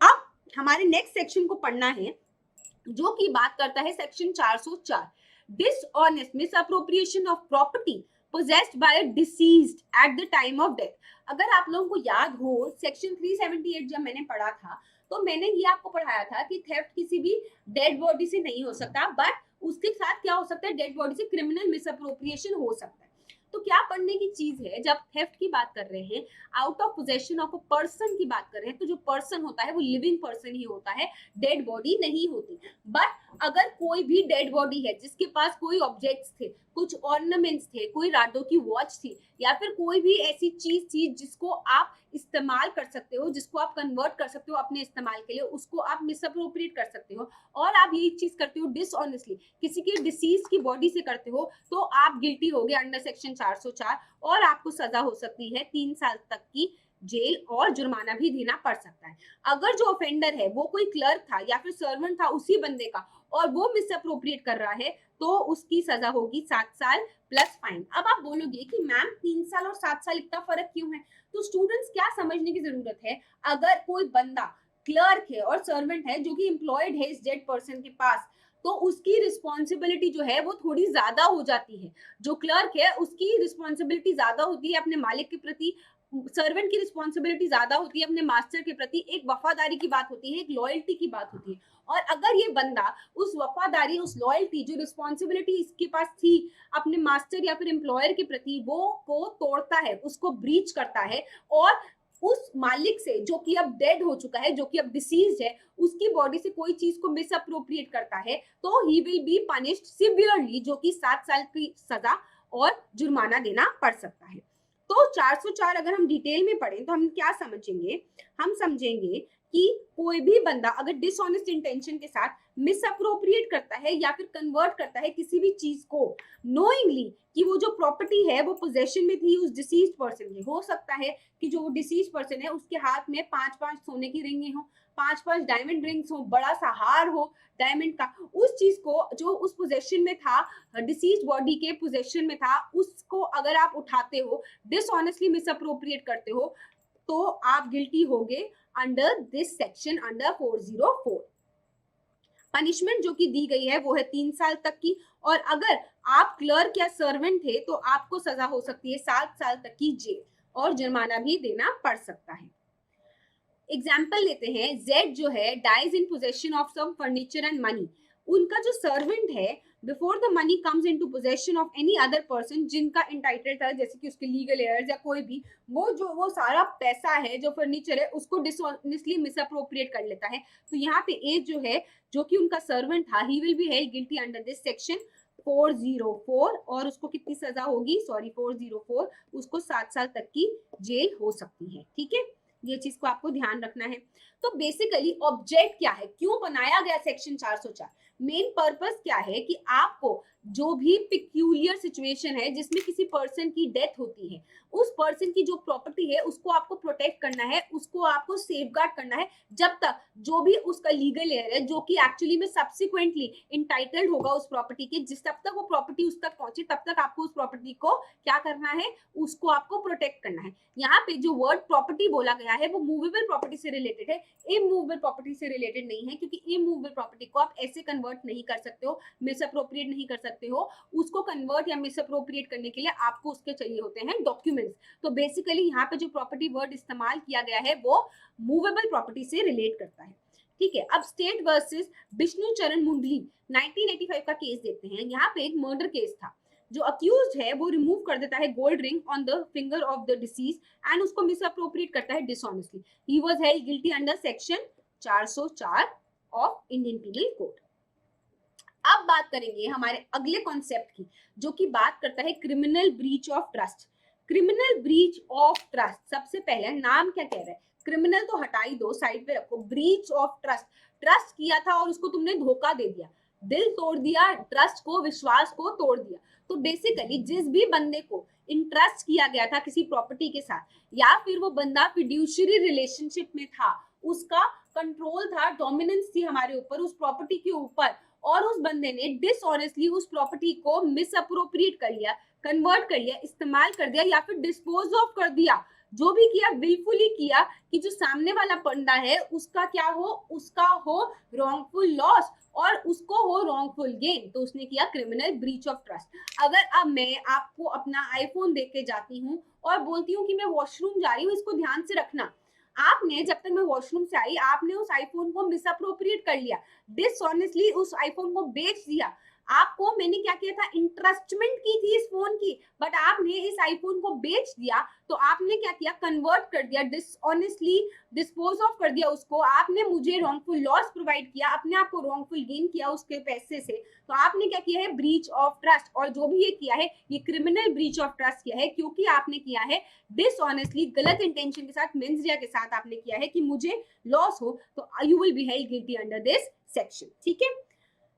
अब हमारे नेक्स्ट सेक्शन को पढ़ना है जो कि बात करता है section 404, dishonest misappropriation of property possessed by a deceased at the time of death। अगर आप लोगों को याद हो सेक्शन 378 जब मैंने पढ़ा था तो मैंने ये आपको पढ़ाया था कि थेफ्ट किसी भी डेड बॉडी से नहीं हो सकता, बट उसके साथ क्या हो सकता है, डेड बॉडी से क्रिमिनल मिसअप्रोप्रिएशन हो सकता है। तो क्या पढ़ने की चीज है, जब थेफ्ट की बात कर रहे हैं, out of possession of a person की बात कर रहे हैं, तो जो पर्सन होता है वो लिविंग पर्सन ही होता है, डेड बॉडी नहीं होती। बट अगर कोई भी डेड बॉडी है जिसके पास कोई ऑब्जेक्ट्स थे, कुछ ऑर्नामेंट्स थे, कोई राडो की वॉच थी, या फिर कोई भी ऐसी चीज थी जिसको आप इस्तेमाल कर सकते हो, जिसको आप कन्वर्ट कर सकते हो अपने इस्तेमाल के लिए, उसको आप मिसअप्रोप्रिएट कर सकते हो, और आप यही चीज करते हो डिसऑनेस्टली, किसी की डिसीज की बॉडी से करते हो, तो आप गिल्टी हो गए अंडर सेक्शन 404 और आपको सजा हो सकती है 3 साल तक की जेल और जुर्माना भी देना पड़ सकता है। अगर जो ऑफेंडर है वो कोई क्लर्क था या फिर सर्वेंट था उसी बंदे का और वो मिसअप्रोप्रिएट कर रहा है तो उसकी सजा होगी 7 साल प्लस फाइन। अब आप बोलोगे कि मैम 3 साल और 7 साल इतना फर्क क्यों है? तो स्टूडेंट्स क्या समझने की जरूरत है, अगर कोई बंदा क्लर्क है और सर्वेंट है जो कि एम्प्लॉयड है इस डेड पर्सन के पास, तो उसकी रिस्पॉन्सिबिलिटी जो है वो थोड़ी ज्यादा हो जाती है। जो क्लर्क है उसकी रिस्पॉन्सिबिलिटी ज्यादा होती है अपने मालिक के प्रति, सर्वेंट की रिस्पॉन्सिबिलिटी ज्यादा होती है अपने मास्टर के प्रति, एक वफादारी की बात होती है, एक लॉयल्टी की बात होती है। और अगर ये बंदा उस वफादारी, उस लॉयल्टी, जो रिस्पॉन्सिबिलिटी इसके पास थी अपने मास्टर या फिर एम्प्लॉयर के प्रति, वो को तोड़ता है, उसको ब्रीच करता है और उस मालिक से जो कि अब डेड हो चुका है, जो कि अब डिसीज है, उसकी बॉडी से कोई चीज को मिसअप्रोप्रिएट करता है, तो he will be punished severely, जो कि 7 साल की सजा और जुर्माना देना पड़ सकता है। तो 404 अगर हम डिटेल में पढ़ें तो हम क्या समझेंगे, हम समझेंगे कि कोई भी बंदा अगर डिसऑनेस्ट इंटेंशन के साथ मिसअप्रोप्रिएट करता है या फिर कन्वर्ट करता है किसी भी चीज को नोइंगली, कि वो जो प्रॉपर्टी है वो पोजेशन में थी उस डिसीज्ड पर्सन की, हो सकता है कि जो डिसीज्ड पर्सन है उसके हाथ में 5-5 सोने की रिंगें हो, 5-5 डायमंड रिंग्स हो, बड़ा सा हार हो डायमंड का, उस चीज को जो उस पोजेशन में था, डिसीज्ड बॉडी के पोजेशन में था, उसको अगर आप उठाते हो, डिसऑनेस्टली मिसअप्रोप्रिएट करते हो, तो आप गिल्टी होगे under this section, under 404। Punishment जो कि दी गई है वो है 3 साल तक की, और अगर आप क्लर्क या सर्वेंट थे तो आपको सजा हो सकती है 7 साल तक की जेल और जुर्माना भी देना पड़ सकता है। एग्जाम्पल लेते हैं, जेड जो है dies in possession of some furniture and money, उनका जो सर्वेंट है before the money comes into possession of any other person जिनका इंटाइटल्ड था, जैसे कि उसके लीगल एयर्स या कोई भी, वो सारा पैसा है जो फर्नीचर है उसको डिसऑनेस्टली मिसअप्रोप्रिएट कर लेता है, तो यहाँ पे एज जो है जो कि उनका सर्वेंट था, ही will be held guilty under this section 404, और उसको कितनी सजा होगी, 404, उसको 7 साल तक की जेल हो सकती है। ठीक है, ये चीज को आपको ध्यान रखना है। तो बेसिकली ऑब्जेक्ट क्या है, क्यों बनाया गया सेक्शन 404, मेन पर्पस क्या है कि आपको जो भी पिक्यूलियर सिचुएशन है जिसमें किसी पर्सन की डेथ होती है, उस पर्सन की जो प्रॉपर्टी है उसको आपको प्रोटेक्ट करना है, उसको आपको सेफगार्ड करना है, जब तक जो भी उसका लीगल एयर है जो कि एक्चुअली में सब्सिक्वेंटली इंटाइटल्ड होगा उस प्रॉपर्टी के, जिस तब तक वो प्रॉपर्टी उस तक पहुंचे तब तक आपको उस प्रॉपर्टी को क्या करना है, उसको आपको प्रोटेक्ट करना है। यहाँ पे जो वर्ड प्रॉपर्टी बोला गया है वो मूवेबल प्रॉपर्टी से रिलेटेड है, इमूवेबल प्रॉपर्टी से रिलेटेड नहीं है, क्योंकि इमूवेबल प्रॉपर्टी को आप ऐसे कन्वर्ट नहीं कर सकते हो, मिसअप्रोप्रिएट नहीं कर सकते हो। उसको कन्वर्ट या मिसअप्रोप्रिएट करने के लिए आपको उसके चाहिए होते हैं डॉक्यूमेंट्स। तो बेसिकली यहाँ पे जो प्रॉपर्टी वर्ड इस्तेमाल किया गया है वो मूवेबल प्रॉपर्टी से रिलेट करता है। ठीक है, अब स्टेट वर्सेस विष्णु चरण मुंडली 1985 का केस देखते हैं। यहाँ पे एक मर्डर केस था। जो अक्यूज्ड है वो रिमूव कर देता है gold ring on the finger of the deceased and उसको मिसअप्रोप्रिएट करता है dishonestly. He was held guilty under section 404 of Indian penal code. अब बात करेंगे हमारे अगले कॉन्सेप्ट की, जो कि बात करता है criminal breach of trust. Criminal breach of trust, सबसे पहले नाम क्या कह रहा है, क्रिमिनल तो हटा ही दो, साइड पे रखो। ब्रीच ऑफ ट्रस्ट, ट्रस्ट किया था और उसको तुमने धोखा दे दिया, दिल तोड़ दिया, ट्रस्ट को, विश्वास को तोड़ दिया। तो बेसिकली जिस भी बंदे को इंट्रस्ट किया गया था किसी प्रॉपर्टी के साथ, या फिर वो बंदा फिड्यूशियरी रिलेशनशिप में था, उसका कंट्रोल था, डोमिनेंस थी हमारे ऊपर, उस प्रॉपर्टी के ऊपर, और उस बंदे ने डिसऑनेस्टली उस प्रॉपर्टी को मिसअप्रोप्रिएट कर लिया, कन्वर्ट कर लिया, इस्तेमाल कर दिया, या फिर डिस्पोज ऑफ कर दिया, जो भी किया विलफुली किया, कि जो सामने वाला बंदा है उसका क्या हो, उसका हो रॉन्गफुल लॉस और उसको हो रॉन्गफुल गेन, तो उसने किया क्रिमिनल ब्रीच ऑफ ट्रस्ट। अगर अब मैं आपको अपना आईफोन दे के जाती हूँ और बोलती हूँ कि मैं वॉशरूम जा रही हूँ, इसको ध्यान से रखना, आपने जब तक मैं वॉशरूम से आई आपने उस आईफोन को मिसअप्रोप्रिएट कर लिया, डिसऑनेस्टली उस आईफोन को बेच दिया। आपको मैंने क्या किया था, इंटरेस्टमेंट की थी इस फोन की, बट आपने इस आईफोन को बेच दिया, तो आपने क्या किया, कन्वर्ट कर दिया, डिसऑनेस्टली डिस्पोज ऑफ कर दिया उसको, आपने मुझे रॉन्गफुल लॉस प्रोवाइड किया, अपने आप को रॉन्गफुल गेन किया उसके पैसे से, तो आपने क्या किया है, ब्रीच ऑफ ट्रस्ट। और जो भी ये किया है ये क्रिमिनल ब्रीच ऑफ ट्रस्ट किया है, क्योंकि आपने किया है डिसऑनेस्टली, गलत इंटेंशन के साथ, मेंस रिया के साथ आपने किया है कि मुझे लॉस हो, तो you will be held guilty under this section. ठीक है,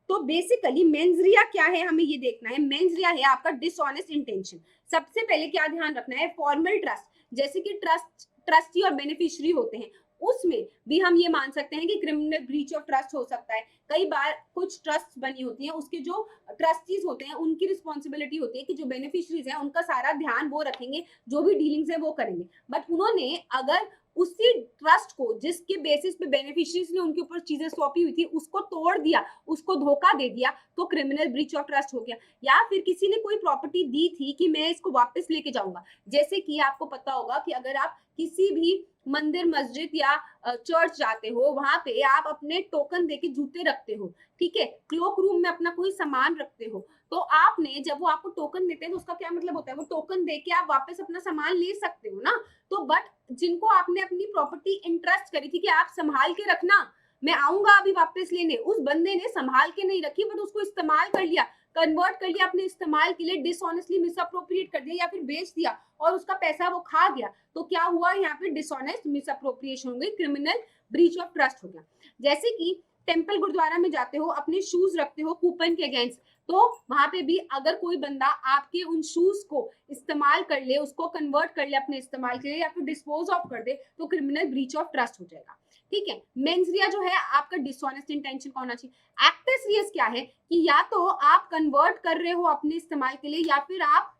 तो बेसिकली मेंस रिया क्या है, हमें ये देखना है। मेंस रिया है आपका डिसऑनेस्ट इंटेंशन। सबसे पहले क्या ध्यान रखना है, फॉर्मल ट्रस्ट, जैसे कि ट्रस्टी और बेनिफिशियरी होते हैं, उसमें भी हम ये मान सकते हैं कि क्रिमिनल ब्रीच ऑफ ट्रस्ट हो सकता है। कई बार कुछ ट्रस्ट बनी होती हैं, उसके जो ट्रस्टीज होते हैं उनकी रिस्पॉन्सिबिलिटी होती है कि जो बेनिफिशियरीज हैं उनका सारा ध्यान वो रखेंगे, जो भी डीलिंग्स है वो करेंगे, बट उन्होंने अगर उसी ट्रस्ट को जिसके बेसिस पे बेनिफिशियरीज ने उनके ऊपर चीजें सौंपी हुई थी उसको तोड़ दिया, उसको धोखा दे दिया, तो क्रिमिनल ब्रीच ऑफ ट्रस्ट हो गया। या फिर किसी ने कोई प्रॉपर्टी दी थी कि मैं इसको वापस लेके जाऊंगा, जैसे कि आपको पता होगा कि अगर आप किसी भी मंदिर, मस्जिद या चर्च जाते हो, वहां पे आप अपने टोकन देके जूते रखते हो, ठीक है, क्लोक रूम में अपना कोई सामान रखते हो, तो आपने जब वो आपको टोकन देते हैं तो उसका क्या मतलब होता है, वो टोकन देके आप वापस अपना सामान ले सकते हो ना। तो बट जिनको आपने अपनी प्रॉपर्टी इंट्रस्ट करी थी कि आप संभाल के रखना, मैं आऊंगा अभी वापस लेने, उस बंदे ने संभाल के नहीं रखी, बट उसको इस्तेमाल कर लिया, कन्वर्ट कर लिया अपने इस्तेमाल के लिए, डिसऑनेस्टली मिसअप्रोप्रिएट कर दिया या फिर बेच दिया और उसका पैसा वो खा गया, तो क्या हुआ यहाँ पे, डिसऑनेस्ट मिसअप्रोप्रिएशन हो गई, क्रिमिनल ब्रीच ऑफ ट्रस्ट हो गया। जैसे कि टेम्पल गुरुद्वारा में जाते हो, अपने शूज रखते हो कूपन के अगेंस्ट, तो वहां पे भी अगर कोई बंदा आपके उन शूज को इस्तेमाल कर ले, उसको कन्वर्ट कर ले अपने इस्तेमाल के लिए या फिर डिस्पोज ऑफ कर दे, तो क्रिमिनल ब्रीच ऑफ ट्रस्ट हो जाएगा। ठीक है, मेंस रिया जो है आपका डिसऑनेस्ट इंटेंशन का होना चाहिए। एक्टिव रियस क्या है कि या तो आप कन्वर्ट कर रहे हो अपने इस्तेमाल के लिए, या फिर आप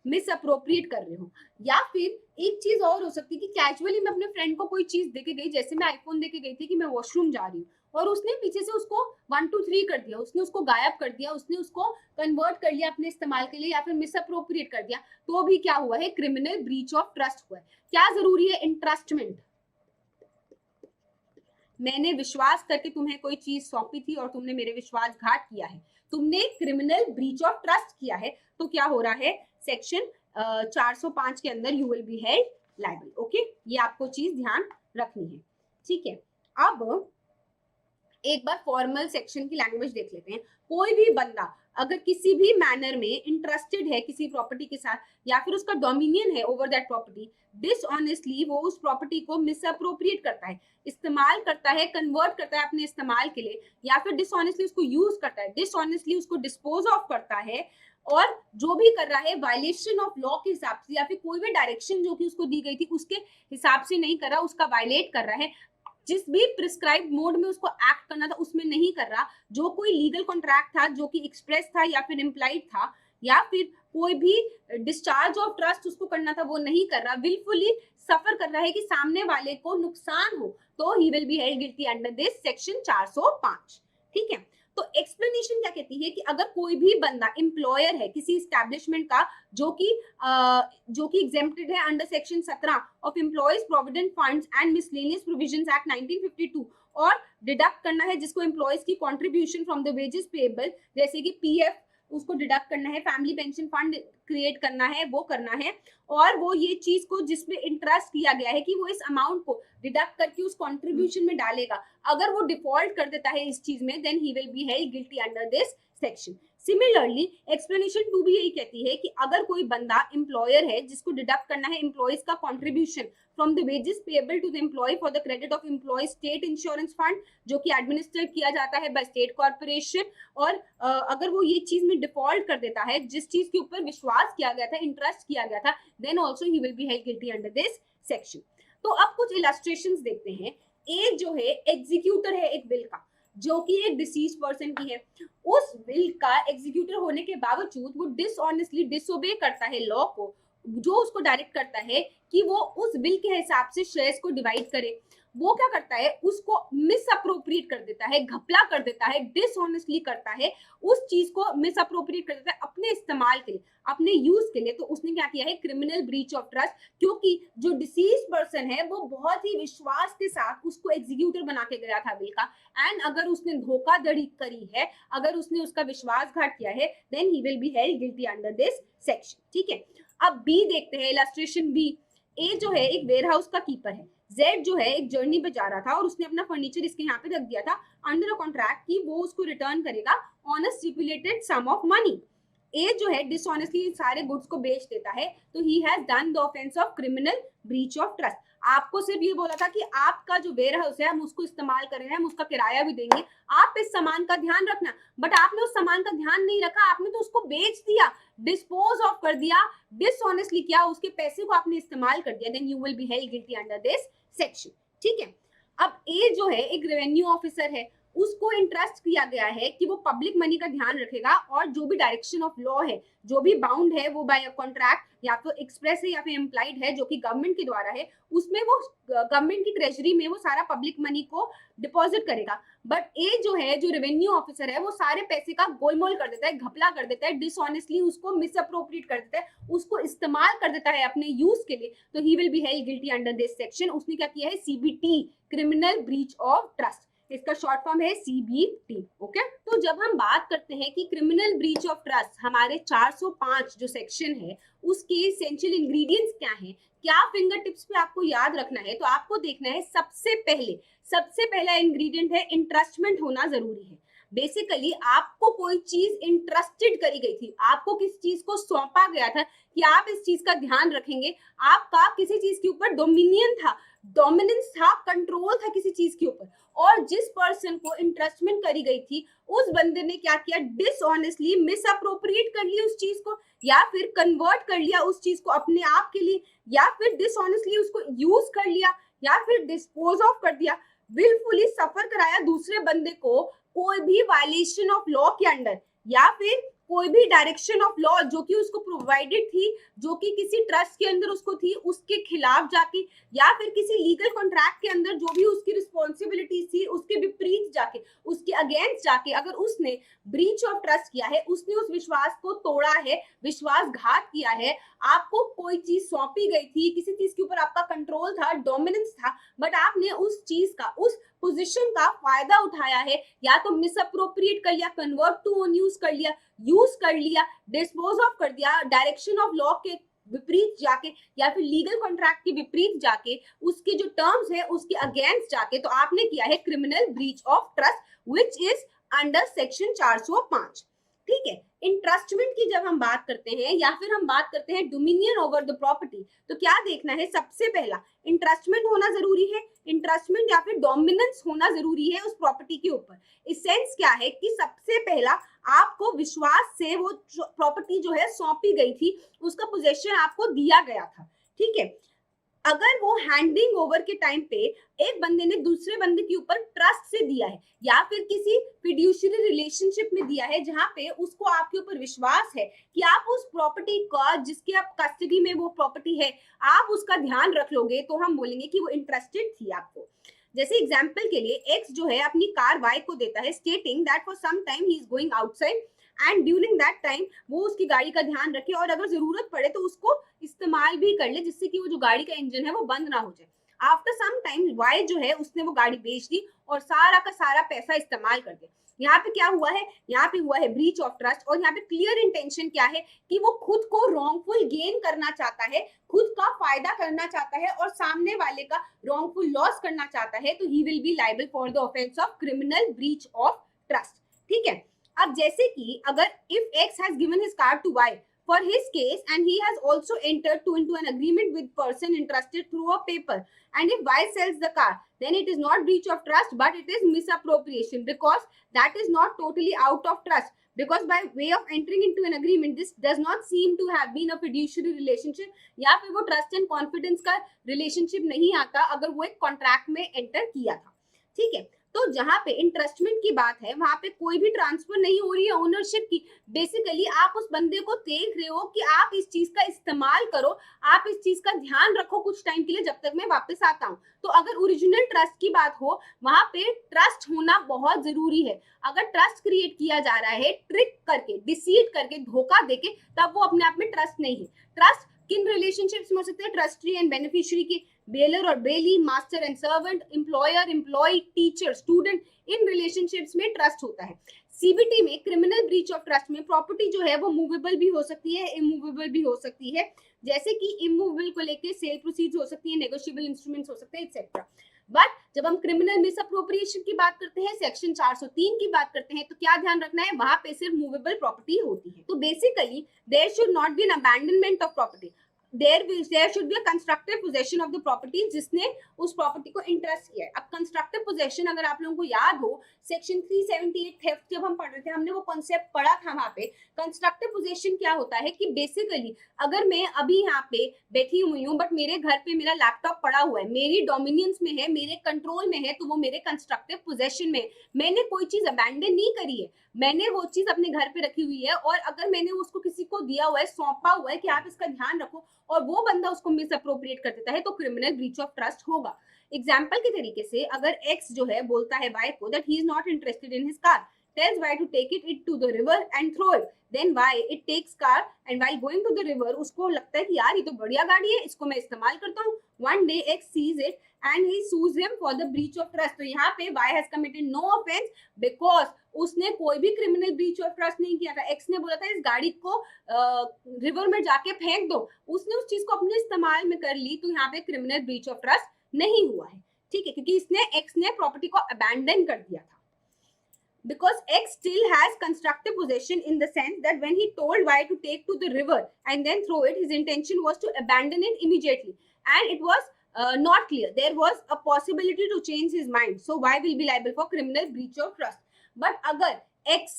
मिसअप्रोप्रिएट कर रहे हो, या फिर एक चीज और हो सकती है कि कैजुअली मैं अपने फ्रेंड को कोई चीज देके गई, जैसे मैं आईफोन देके गई थी कि मैं वॉशरूम जा रही हूँ, और उसने पीछे से उसको 1 2 3 कर दिया, उसने उसको गायब कर दिया, उसने उसको कन्वर्ट कर लिया अपने इस्तेमाल के लिए या फिर मिसअप्रोप्रिएट कर दिया, तो भी क्या हुआ है, क्रिमिनल ब्रीच ऑफ ट्रस्ट हुआ है। क्या जरूरी है, इंट्रस्टमेंट। मैंने विश्वास करके तुम्हें कोई चीज सौंपी थी और तुमने मेरे विश्वासघात किया है, तुमने क्रिमिनल ब्रीच ऑफ ट्रस्ट किया है, तो क्या हो रहा है, सेक्शन 405 के अंदर you will be held liable. Okay, ये आपको चीज ध्यान रखनी है। ठीक है, अब एक बार फॉर्मल सेक्शन की लैंग्वेज देख लेते हैं। कोई भी बंदा अगर किसी भी मैनर में इंटरेस्टेड है किसी प्रॉपर्टी के साथ, या फिर उसका डोमिनियन है ओवर दैट प्रॉपर्टी, डिसऑनेस्टली वो उस प्रॉपर्टी को मिसअप्रोप्रिएट करता है, इस्तेमाल करता है, कन्वर्ट करता है अपने इस्तेमाल के लिए, या फिर डिसऑनेस्टली उसको यूज करता है, डिसऑनेस्टली उसको डिस्पोज ऑफ करता है, और जो भी कर रहा है वायलेशन ऑफ लॉ के हिसाब से, या फिर कोई भी डायरेक्शन जो कि उसको दी गई थी उसके हिसाब से नहीं कर रहा, उसका वायलेट कर रहा है, जिस भी प्रिस्क्राइब मोड में उसको एक्ट करना था उसमें नहीं कर रहा, जो कोई लीगल कॉन्ट्रैक्ट था जो कि एक्सप्रेस था या फिर इम्प्लाइड था, या फिर कोई भी डिस्चार्ज ऑफ ट्रस्ट उसको करना था वो नहीं कर रहा, विलफुली सफर कर रहा है कि सामने वाले को नुकसान हो, तो he will be held guilty under this section 405। ठीक है, तो एक्सप्लेनेशन क्या कहती है कि अगर कोई भी बंदा एम्प्लॉयर है किसी एस्टैब्लिशमेंट का जो कि एग्जेम्प्टेड है under section 17 of employees provident funds and miscellaneous provisions act 1952, और डिडक्ट करना है जिसको एम्प्लॉयज की contribution from the wages payable, जैसे कि पीएफ उसको डिडक्ट करना है, फैमिली पेंशन फंड क्रिएट करना है, वो करना है, और वो ये चीज को जिसमें इंटरेस्ट किया गया है कि वो इस अमाउंट को डिडक्ट करके उस कंट्रीब्यूशन में डालेगा, अगर वो डिफॉल्ट कर देता है इस चीज में, then he will be held guilty under this section. Similarly explanation 2 भी यही कहती है कि अगर कोई बंदा एम्प्लॉयर है जिसको डिडक्ट करना है एम्प्लॉयज का contribution from the wages payable to the employee for the credit of employee state insurance fund, जो कि एडमिनिस्टर किया जाता है बाय स्टेट कॉर्पोरेशन, और अगर वो ये चीज में डिफॉल्ट कर देता है जिस चीज के ऊपर विश्वास किया गया था, इंटरेस्ट किया गया था, then also he will be held guilty under this section. तो अब कुछ इलस्ट्रेशंस देखते हैं। एक जो है एग्जीक्यूटर है एक बिल का, जो कि एक डिसीज पर्सन की है, उस बिल का एग्जीक्यूटर होने के बावजूद वो डिसऑनेस्टली डिसोबे करता है लॉ को, जो उसको डायरेक्ट करता है कि वो उस बिल के हिसाब से शेयर्स को डिवाइड करे। वो क्या करता है, उसको मिस अप्रोप्रिएट कर देता है, घपला कर देता है, डिसऑनेस्टली करता है, उस चीज को मिस अप्रोप्रिएट कर देता है अपने इस्तेमाल के लिए, अपने यूज के लिए। तो उसने क्या किया है, क्रिमिनल ब्रीच ऑफ ट्रस्ट, क्योंकि जो डिसीज पर्सन है वो बहुत ही विश्वास के साथ उसको एग्जीक्यूटर बना के गया था बिल का, एंड अगर उसने धोखाधड़ी करी है, अगर उसने उसका विश्वासघात किया है, then he will be held guilty under this section. ठीक है, अब बी देखते हैं, इलस्ट्रेशन बी। ए जो है एक वेयरहाउस का कीपर है, जेड जो है एक जर्नी पे जा रहा था और उसने अपना फर्नीचर इसके यहाँ पे रख दिया था अंडर अ कॉन्ट्रैक्ट कि वो उसको रिटर्न करेगा on a stipulated sum of money. ए जो है डिसऑनेस्टली सारे गुड्स को बेच देता है, तो he has done the offence of criminal breach of trust. आपको सिर्फ ये बोला था कि आपका जो वेयरहाउस है हम उसको इस्तेमाल करेंगे, हम उसका किराया भी देंगे, आप इस सामान का ध्यान रखना, बट आपने उस सामान का ध्यान नहीं रखा, आपने तो उसको बेच दिया, डिस्पोज ऑफ कर दिया, डिसऑनेस्टली किया, उसके पैसे को आपने इस्तेमाल कर दिया, then you will be held guilty under this section. ठीक है, अब ए जो है एक रेवेन्यू ऑफिसर है, उसको इंटरेस्ट किया गया है कि वो पब्लिक मनी का ध्यान रखेगा और जो भी डायरेक्शन ऑफ लॉ है, जो भी बाउंड है वो बाय कॉन्ट्रैक्ट या तो एक्सप्रेस है या फिर एम्प्लाइड है जो कि गवर्नमेंट के द्वारा है, उसमें वो गवर्नमेंट की ट्रेजरी में वो सारा पब्लिक मनी को डिपॉजिट करेगा। बट ए जो है, जो रेवेन्यू ऑफिसर है, वो सारे पैसे का गोलमोल कर देता है, घपला कर देता है, डिसऑनेस्टली उसको मिसअप्रोप्रिएट कर देता है, उसको इस्तेमाल कर देता है अपने यूज के लिए, तो he will be held guilty under this section. उसने क्या किया है, CBT, criminal breach of trust, इसका शॉर्ट फॉर्म है सीबीटी। ओके, तो जब हम बात करते हैं कि क्रिमिनल ब्रीच ऑफ ट्रस्ट हमारे 405 जो सेक्शन है उसके एसेंशियल इंग्रेडिएंट्स क्या हैं, क्या फिंगर टिप्स पे आपको याद रखना है, तो आपको देखना है सबसे पहला इंग्रेडिएंट है इंटरेस्टमेंट होना जरूरी है। बेसिकली आपको कोई चीज इंटरेस्टेड करी गई थी, आपको किसी चीज को सौंपा गया था कि आप इस चीज का ध्यान रखेंगे, आपका किसी चीज के ऊपर डोमिनियन था, डोमिनेंस था, कंट्रोल था किसी चीज के ऊपर, और जिस पर्सन को इंटरेस्टमेंट करी गई थी उस बंदे ने क्या किया, डिसऑनेस्टली मिसअप्रोप्रिएट कर लिया उस चीज को, या फिर कन्वर्ट कर लिया उस चीज को अपने आप के लिए, या फिर डिसऑनेस्टली उसको यूज कर लिया, या फिर डिस्पोज ऑफ कर दिया, विलफुली सफर कराया दूसरे बंदे को कोई भी वायलेशन ऑफ लॉ के अंडर, या फिर कोई भी डायरेक्शन ऑफ लॉ जो कि उसको प्रोवाइडेड थी, जो कि किसी ट्रस्ट के अंदर उसको थी, उसके खिलाफ जाके, या फिर किसी लीगल कॉन्ट्रैक्ट के अंदर जो भी उसकी रिस्पॉन्सिबिलिटीज थी उसके विपरीत जाके, उसके अगेंस्ट जाके अगर उसने ब्रीच ऑफ ट्रस्ट किया है, उसने उस विश्वास को तोड़ा है, विश्वासघात किया है, आपको कोई चीज सौंपी गई थी, किसी चीज के ऊपर आपका कंट्रोल था, डोमिनेंस था, बट आपने उस चीज का, उस पोजीशन का फायदा उठाया है, या तो मिसअप्रोप्रिएट कर लिया, कन्वर्ट टू ओन यूज कर लिया, डिस्पोज ऑफ कर दिया, डायरेक्शन ऑफ लॉ के विपरीत जाके, या फिर लीगल कॉन्ट्रैक्ट के विपरीत जाके, उसके जो टर्म्स है उसके अगेंस्ट जाके, तो आपने किया है criminal breach of trust which is under section 405। ठीक है, इंट्रस्टमेंट की जब हम बात करते हैं या फिर हम बात करते हैं डोमिनियन ओवर द प्रॉपर्टी, तो क्या देखना है, सबसे पहला इंट्रस्टमेंट होना जरूरी है, इंट्रस्टमेंट या फिर डोमिनेंस होना जरूरी है उस प्रॉपर्टी के ऊपर। इसेंस क्या है कि सबसे पहला आपको विश्वास से वो प्रॉपर्टी जो है सौंपी गई थी, उसका पोजेशन आपको दिया गया था। ठीक है, अगर वो हैंडिंग ओवर के टाइम पे एक बंदे ने दूसरे बंदे के ऊपर ट्रस्ट से दिया है या फिर किसी फिड्यूशियरी रिलेशनशिप में दिया है जहां पे उसको आपके ऊपर विश्वास है कि आप उस प्रॉपर्टी का, जिसके आप कस्टडी में वो प्रॉपर्टी है, आप उसका ध्यान रख लोगे, तो हम बोलेंगे कि वो इंटरेस्टेड थी आपको। जैसे एग्जाम्पल के लिए एक्स जो है अपनी कार वाई को देता है stating that for some time he is going outside and during that time वो उसकी गाड़ी का ध्यान रखे और अगर जरूरत पड़े तो उसको इस्तेमाल भी कर ले, जिससे कि वो जो गाड़ी का इंजन है वो बंद ना हो जाए। आफ्टर सम टाइम वाई जो है उसने वो गाड़ी बेच दी और सारा का सारा पैसा इस्तेमाल कर दिया। यहाँ पे क्या हुआ है, यहाँ पे हुआ है ब्रीच ऑफ ट्रस्ट। और यहाँ पे क्लियर इंटेंशन क्या है कि वो खुद को रॉन्गफुल गेन करना चाहता है, खुद का फायदा करना चाहता है और सामने वाले का रॉन्गफुल लॉस करना चाहता है, तो he will be liable for the offence of criminal breach of trust. ठीक है। अब जैसे कि अगर if X has given his car to Y for his case and he has also entered into an agreement with person interested through a paper, and if Y sells the car, then it is not breach of trust but it is misappropriation, because that is not totally out of trust, because by way of entering into an agreement this does not seem to have been a fiduciary relationship, या फिर वो trust and confidence का relationship नहीं आता अगर वो एक contract में एंटर किया था। ठीक है। तो जहां पे इंटरेस्टमेंट की बात है वहां पे कोई भी ट्रांसफर नहीं हो रही है ओनरशिप की। बेसिकली आप उस बंदे को देख रहे हो कि आप इस चीज का इस्तेमाल करो, आप इस चीज का ध्यान रखो कुछ टाइम के लिए जब तक मैं वापस आता हूँ। तो अगर ओरिजिनल ट्रस्ट की बात हो वहां पे ट्रस्ट होना बहुत जरूरी है। अगर ट्रस्ट क्रिएट किया जा रहा है ट्रिक करके, डिसीट करके, धोखा देके, तब वो अपने आप में ट्रस्ट नहीं है। ट्रस्ट किन रिलेशनशिप्स में हो सकते हैं? ट्रस्टी एंड बेनिफिशियरी की, बेलर और bailee, master and servant, employer employee, teacher student, इन रिलेशनशिप्स में ट्रस्ट होता है। सीबीटी में क्रिमिनल ब्रीच ऑफ ट्रस्ट में प्रॉपर्टी जो है वो मूवेबल भी हो सकती है, इमूवेबल भी हो सकती है। जैसे कि इमूवेबल को लेके सेल प्रोसीड्स हो सकती है, नेगोशिएबल इंस्ट्रूमेंट्स हो सकते हैं, एक्सेट्रा। बट जब हम क्रिमिनल मिसअप्रोप्रिएशन की बात करते हैं, सेक्शन 403 की बात करते हैं, तो क्या ध्यान रखना है? वहां पे सिर्फ मूवेबल प्रॉपर्टी होती है। तो basically there should not be an abandonment of property, there should be a constructive possession of the property, जिसने उस प्रॉपर्टी को इंटरेस्ट किया है। अब कंस्ट्रक्टिव पोजेशन अगर आप लोगों को याद हो, सेक्शन 378 थेफ्ट जब हम पढ़ रहे थे, हमने वो कॉन्सेप्ट पढ़ा था। वहां पे कंस्ट्रक्टिव पोजेशन क्या होता है कि बेसिकली अगर मैं अभी यहाँ पे बैठी हुई हूँ बट मेरे घर पे मेरा लैपटॉप पड़ा हुआ है, मेरी डोमिनियंस में है, मेरे कंट्रोल में है, तो वो मेरे कंस्ट्रक्टिव पोजेशन में, मैंने कोई चीज अबैंडन नहीं करी है, मैंने वो चीज अपने घर पे रखी हुई है। और अगर मैंने उसको किसी को दिया हुआ है, सौंपा हुआ है कि आप इसका ध्यान रखो, और वो बंदा उसको मिस अप्रोप्रिएट कर देता है, तो क्रिमिनल ब्रीच ऑफ ट्रस्ट होगा। एग्जाम्पल के तरीके से अगर एक्स जो है बोलता है वाई को that he is not interested in his car, tells Y to take it to the river and throw it, then Y it takes car and while going to the river उसको लगता है कि यार ये तो बढ़िया गाड़ी है, इसको मैं इस्तेमाल करता हूँ। One day X sees it and he sues him for the breach of trust। तो यहाँ पे Y has committed no offense because उसने कोई भी क्रिमिनल ब्रीच ऑफ ट्रस्ट नहीं किया था। एक्स ने बोला था इस गाड़ी को रिवर में जाके फेंक दो, उसने उस चीज को अपने इस्तेमाल में कर ली, तो यहाँ पे क्रिमिनल ब्रीच ऑफ ट्रस्ट नहीं हुआ है। ठीक है, क्योंकि इसने एक्स ने प्रॉपर्टी को अबैंडन कर दिया था। Because X still has constructive possession in the sense that when he told Y to take to the river and then throw it, his intention was to abandon it immediately, and it was not clear. There was a possibility to change his mind, so Y will be liable for criminal breach of trust. But अगर X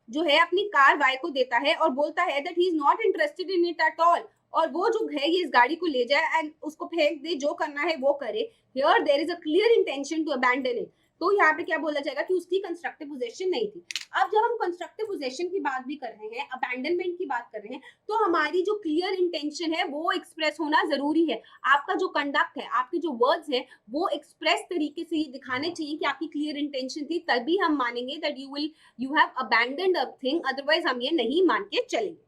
जो है अपनी car Y को देता है और बोलता है that he is not interested in it at all, और वो जो है ये इस गाड़ी को ले जाए एंड उसको फेंक दे, जो करना है वो करे, here there is a clear intention to abandon it, तो यहाँ पे क्या बोला जाएगा कि उसकी कंस्ट्रक्टिव पोजेशन नहीं थी। अब जब हम कंस्ट्रक्टिव पोजेशन की बात भी कर रहे हैं, अबैंडनमेंट की बात कर रहे हैं, तो हमारी जो क्लियर इंटेंशन है वो एक्सप्रेस होना जरूरी है। आपका जो कंडक्ट है, आपके जो वर्ड्स है, वो एक्सप्रेस तरीके से ये दिखाने चाहिए कि आपकी क्लियर इंटेंशन थी, तभी हम मानेंगे that you have abandoned a thing, otherwise हम ये नहीं मान के चलेंगे।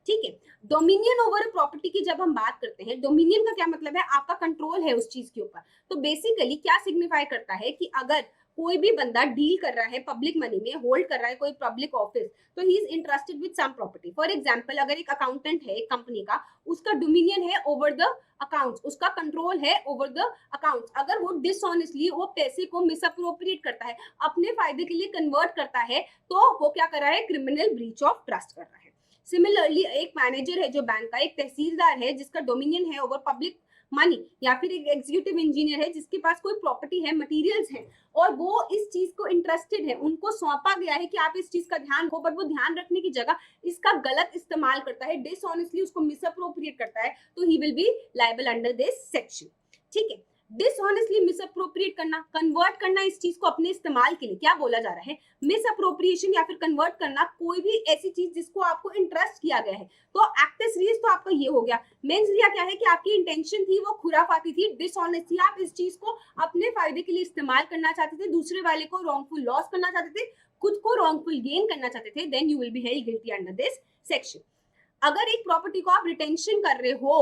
ठीक है। डोमिनियन ओवर प्रॉपर्टी की जब हम बात करते हैं, डोमिनियन का क्या मतलब है? आपका कंट्रोल है उस चीज के ऊपर। तो बेसिकली क्या सिग्निफाई करता है कि अगर कोई भी बंदा डील कर रहा है पब्लिक मनी में, होल्ड कर रहा है कोई पब्लिक ऑफिस, तो he is interested with sum property. For example अगर एक अकाउंटेंट है एक कंपनी का, उसका डोमिनियन है ओवर द अकाउंट्स, उसका कंट्रोल है ओवर द अकाउंट्स। अगर वो डिसऑनेस्टली वो पैसे को मिसअप्रोप्रिएट करता है, अपने फायदे के लिए कन्वर्ट करता है, तो वो क्या कर रहा है? क्रिमिनल ब्रीच ऑफ ट्रस्ट कर रहा है। सिमिलरली एक मैनेजर है जो बैंक का, एक तहसीलदार है जिसका डोमिनियन है ओवर पब्लिक मनी, या फिर एक एग्जीक्यूटिव इंजीनियर है जिसके पास कोई प्रॉपर्टी है, मटेरियल्स हैं और वो इस चीज को इंटरेस्टेड है, उनको सौंपा गया है कि आप इस चीज का ध्यान रखो, बट वो ध्यान रखने की जगह इसका गलत इस्तेमाल करता है, डिसऑनेस्टली उसको मिसअप्रोप्रिएट करता है, तो he will be liable under this section. ठीक है, डिसऑनेस्टली मिसअप्रोप्रिएट करना, कन्वर्ट करना इस चीज को अपने इस्तेमाल के लिए, क्या बोला जा रहा है, मिसअप्रोप्रिएशन या फिर कन्वर्ट करना कोई भी ऐसी चीज जिसको आपको इंटरेस्ट किया गया है। तो एक्टिस रीज तो आपका ये हो गया। मेंस रिया क्या है कि आपकी इंटेंशन थी वो खुराफाती थी, डिसऑनेस्ट थी, आप इस चीज को अपने फायदे के लिए इस्तेमाल करना चाहते थे, दूसरे वाले को रॉन्गफुल लॉस करना चाहते थे, खुद को रॉन्गफुल गेन करना चाहते थे, then you will be held guilty under this section. अगर एक प्रॉपर्टी को आप रिटेंशन कर रहे हो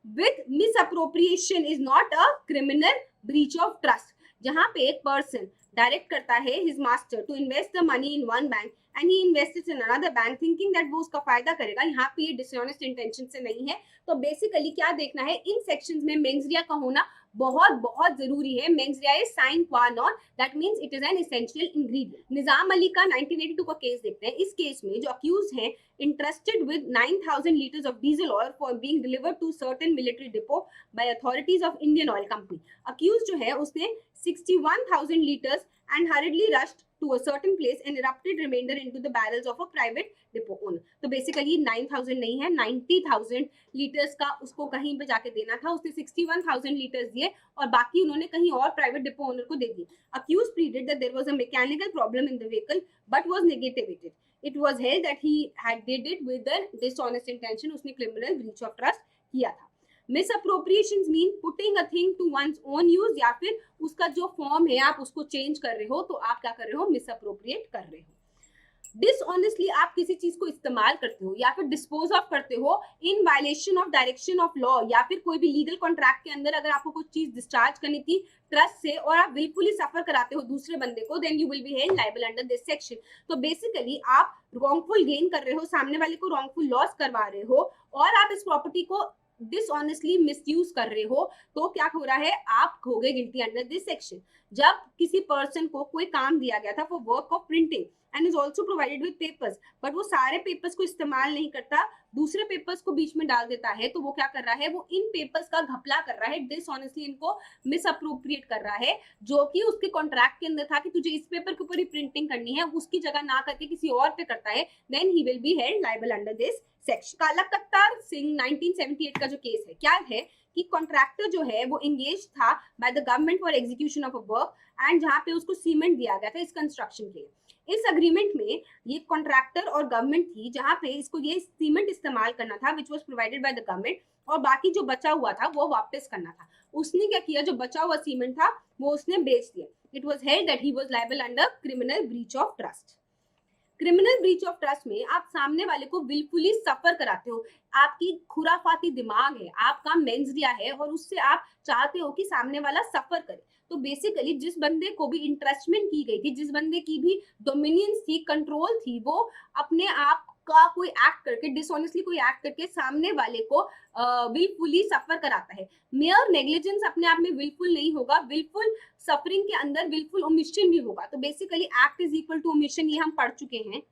with misappropriation is not a criminal breach of trust, जहां पे एक पर्सन डायरेक्ट करता है his master to invest the money in one bank and he invests in another bank thinking that वो उसका फायदा करेगा, यहाँ पे ये डिसऑनेस्ट इंटेंशन से नहीं है। तो बेसिकली क्या देखना है, इन सेक्शंस में मेंस रिया का होना बहुत बहुत जरूरी है। Mens rea is sine qua non, that means it is an essential ingredient. Nizam Ali का 1982 का केस देखते हैं। इस केस में जो अक्यूज हैं entrusted with 9000 litres of diesel oil for being delivered to certain military depot by authorities of Indian Oil Company. Accused जो है उसने 61,000 liters and hurriedly rushed to a certain place and erupted remainder into the barrels of a private depot owner. तो basically 9,000 नहीं है, 90,000 litres का उसको कहीं पे जाके देना था, उसने 61,000 लीटर्स दिए और बाकी उन्होंने कहीं और प्राइवेट डिपो ओनर को दे दिए। Accused pleaded that there was a mechanical problem in the vehicle but was negated. It was held that he had did it with a dishonest intention, उसने criminal breach of trust किया था। Misappropriations mean putting a thing to one's own use, या फिर उसका जो form है आप उसको चेंज कर रहे हो, तो आप क्या कर रहे हो, मिसअप्रोप्रिएट कर रहे हो। डिसऑनेस्टली आप किसी चीज को इस्तेमाल करते हो या फिर डिस्पोज ऑफ करते हो in violation of direction of law, या फिर कोई भी लीगल कॉन्ट्रैक्ट के अंदर अगर आपको कुछ चीज डिस्चार्ज करनी थी ट्रस्ट से और आप विलफुली सफर कराते हो दूसरे बंदे को, then you will be held liable under this section. तो बेसिकली आप रॉन्गफुल गेन कर रहे हो, सामने वाले को रॉन्गफुल लॉस करवा रहे हो और आप इस प्रॉपर्टी को डिसऑनेस्टली मिसयूज कर रहे हो, तो क्या हो रहा है, आप हो गए गिल्टी अंडर दिस सेक्शन। जब किसी पर्सन को कोई काम दिया गया था for work of printing and is also provided with papers, but वो सारे पेपर्स को इस्तेमाल नहीं करता, दूसरे पेपर्स को बीच में डाल देता है, तो वो क्या कर रहा है, वो इन पेपर्स का घपला कर रहा है, डिसऑनेस्टली इनको मिसअप्रोप्रिएट कर रहा है, जो कि उसके कॉन्ट्रैक्ट के अंदर था कि तुझे इस पेपर के ऊपर ही प्रिंटिंग करनी है, उसकी जगह ना करके किसी और पे करता है, then he will be held liable under this section. कालाकत्तार सिंह 1978 का जो केस है, क्या है कि कॉन्ट्रैक्टर जो है वो एंगेज था by the government for execution of a work and जहां पे उसको सीमेंट दिया गया था इस कंस्ट्रक्शन के लिए। इस अग्रीमेंट में ये कॉन्ट्रैक्टर और गवर्नमेंट थी, जहां पे इसको ये सीमेंट इस्तेमाल करना था which was provided by the government, और बाकी जो बचा हुआ था वो वापस करना था। उसने क्या किया, जो बचा हुआ सीमेंट था वो उसने बेच दिया। It was held that he was liable under criminal breach of trust. Criminal breach of trust में आप सामने वाले को विलफुली सफर कराते हो, आपकी खुराफाती दिमाग है, आपका मेंस रिया है और उससे आप चाहते हो कि सामने वाला सफर करे। तो बेसिकली जिस बंदे को भी इंटरेस्टमेंट की गई थी, जिस बंदे की भी डोमिनियंस थी, कंट्रोल थी, वो अपने आप का कोई एक्ट करके, डिसऑनेस्टली कोई एक्ट करके सामने वाले को विलफुली सफर कराता है। मेयर नेग्लिजेंस अपने आप में विलफुल नहीं होगा, विलफुल सफरिंग के अंदर विलफुल ओमिशन भी होगा। तो basically act is equal to omission, ये हम पढ़ चुके हैं।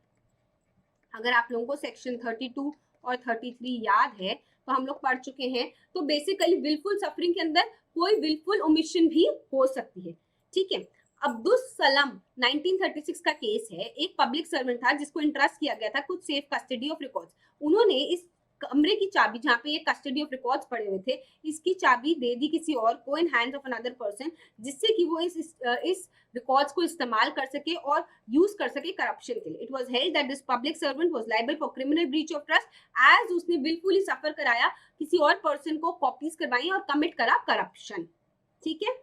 अगर आप लोगों को सेक्शन 32 और 33 याद है तो हम लोग पढ़ चुके हैं। तो बेसिकली विलफुल सफरिंग के अंदर कोई विलफुल ओमिशन भी हो सकती है। ठीक है, अब्दुल सलाम 1936 का केस है। एक पब्लिक सर्वेंट था जिसको इंटरेस्ट किया गया था कुछ सेफ कस्टडी ऑफ रिकॉर्ड्स। उन्होंने इस कमरे की चाबी, जहाँ पे ये कस्टडी ऑफ रिकॉर्ड्स पड़े हुए थे, इसकी चाबी दे दी किसी और को in hands of another person, जिससे कि वो इस रिकॉर्ड्स को इस्तेमाल कर सके और यूज कर सके करप्शन के लिए। It was held that this public servant was liable for criminal breach of trust as उसने विलफुली सफर कराया, किसी और पर्सन को कॉपीज करवाई और कमिट करा करप्शन। ठीक है,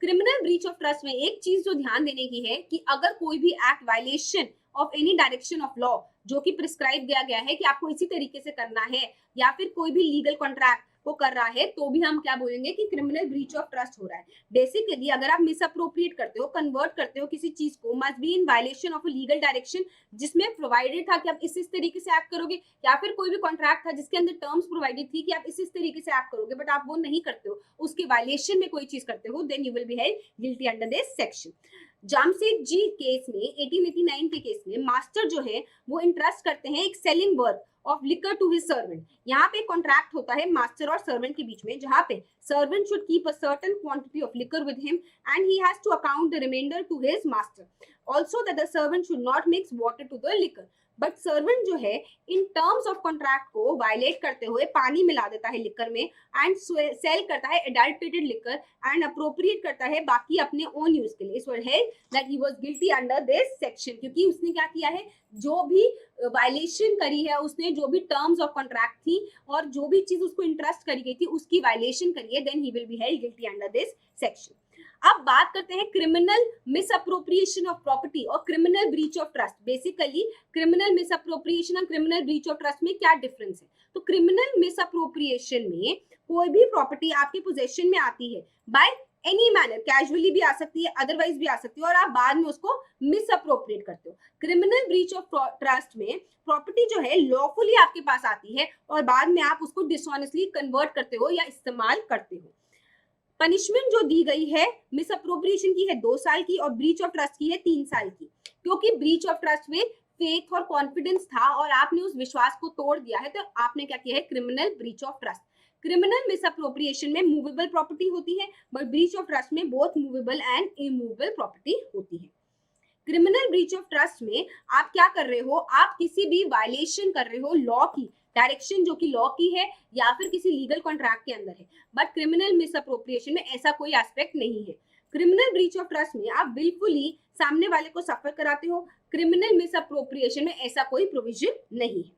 क्रिमिनल ब्रीच ऑफ ट्रस्ट में एक चीज जो ध्यान देने की है कि अगर कोई भी act violation of any direction of law जो कि प्रिस्क्राइब किया गया है कि आपको इसी तरीके से करना है, या फिर कोई भी लीगल कॉन्ट्रैक्ट को कर रहा है, तो भी हम क्या बोलेंगे कि क्रिमिनल ब्रीच ऑफ ट्रस्ट हो रहा है। बेसिकली अगर आप मिसअप्रोप्रिएट करते हो, कन्वर्ट करते हो किसी चीज को, must be in violation of a legal direction जिसमें प्रोवाइडेड था कि आप इस तरीके से एक्ट करोगे, या फिर कोई भी कॉन्ट्रैक्ट था जिसके अंदर टर्म्स प्रोवाइडेड थी कि आप इस तरीके से एक्ट करोगे, बट आप वो नहीं करते हो, उसके वायलेशन में कोई चीज करते हो, then you will be held guilty under this section. Jamshed ji case में 1889 के केस में मास्टर जो है वो इंटरेस्ट करते हैं एक selling work of liquor to his servant. यहाँ पे कॉन्ट्रैक्ट होता है मास्टर और सर्वेंट के बीच में, जहाँ पे servant should keep a certain quantity of liquor with him and he has to account the remainder to his master, also that the servant should not mix water to the liquor. But servant जो है in terms of contract को violate करते हुए पानी मिला देता है liquor में एंड सेल करता है एडल्ट्रेटेड लिकर एंड अप्रोप्रिएट करता है बाकी अपने ओन यूज के लिए। इस were held that he was guilty under this section, क्योंकि उसने क्या किया है, जो भी वायलेशन करी है उसने, जो भी टर्म्स ऑफ कॉन्ट्रैक्ट थी और जो भी चीज उसको इंटरेस्ट करी गई थी उसकी वायलेशन करी है, then he will be held guilty under this section. अब बात करते हैं क्रिमिनल मिसअप्रोप्रिएशन ऑफ प्रॉपर्टी और criminal breach of trust. Basically criminal misappropriation और क्रिमिनल ब्रीच ऑफ ट्रस्ट में क्या डिफरेंस है? तो क्रिमिनल मिसअप्रोप्रिएशन में कोई भी प्रॉपर्टी आपके पोजेशन में आती है बाय एनी मैनर, कैजुअली भी आ सकती है, अदरवाइज भी आ सकती है, और आप बाद में उसको मिसअप्रोप्रिएट करते हो। क्रिमिनल ब्रीच ऑफ ट्रस्ट में प्रॉपर्टी जो है लॉफुली आपके पास आती है और बाद में आप उसको डिसऑनेस्टली कन्वर्ट करते हो या इस्तेमाल करते हो। पनिशमेंट जो दी गई है मिसअप्रोप्रिएशन की है 2 साल की और ब्रीच ऑफ ट्रस्ट की है 3 साल की, क्योंकि ब्रीच ऑफ ट्रस्ट में फेथ और कॉन्फिडेंस था और आपने उस विश्वास को तोड़ दिया है, तो आपने क्या किया है, criminal breach of trust. Criminal misappropriation में मूवेबल प्रॉपर्टी होती है, बट ब्रीच ऑफ ट्रस्ट में both movable and immovable property होती है। क्रिमिनल ब्रीच ऑफ ट्रस्ट में आप क्या कर रहे हो, आप किसी भी वायलेशन कर रहे हो लॉ की, डायरेक्शन जो कि लॉ की है या फिर किसी लीगल कॉन्ट्रैक्ट के अंदर है, बट क्रिमिनल मिसअप्रोप्रिएशन में ऐसा कोई एस्पेक्ट नहीं है। क्रिमिनल ब्रीच ऑफ ट्रस्ट में आप बिल्कुल सामने वाले को सफर कराते हो, क्रिमिनल मिसअप्रोप्रिएशन में ऐसा कोई प्रोविजन नहीं है।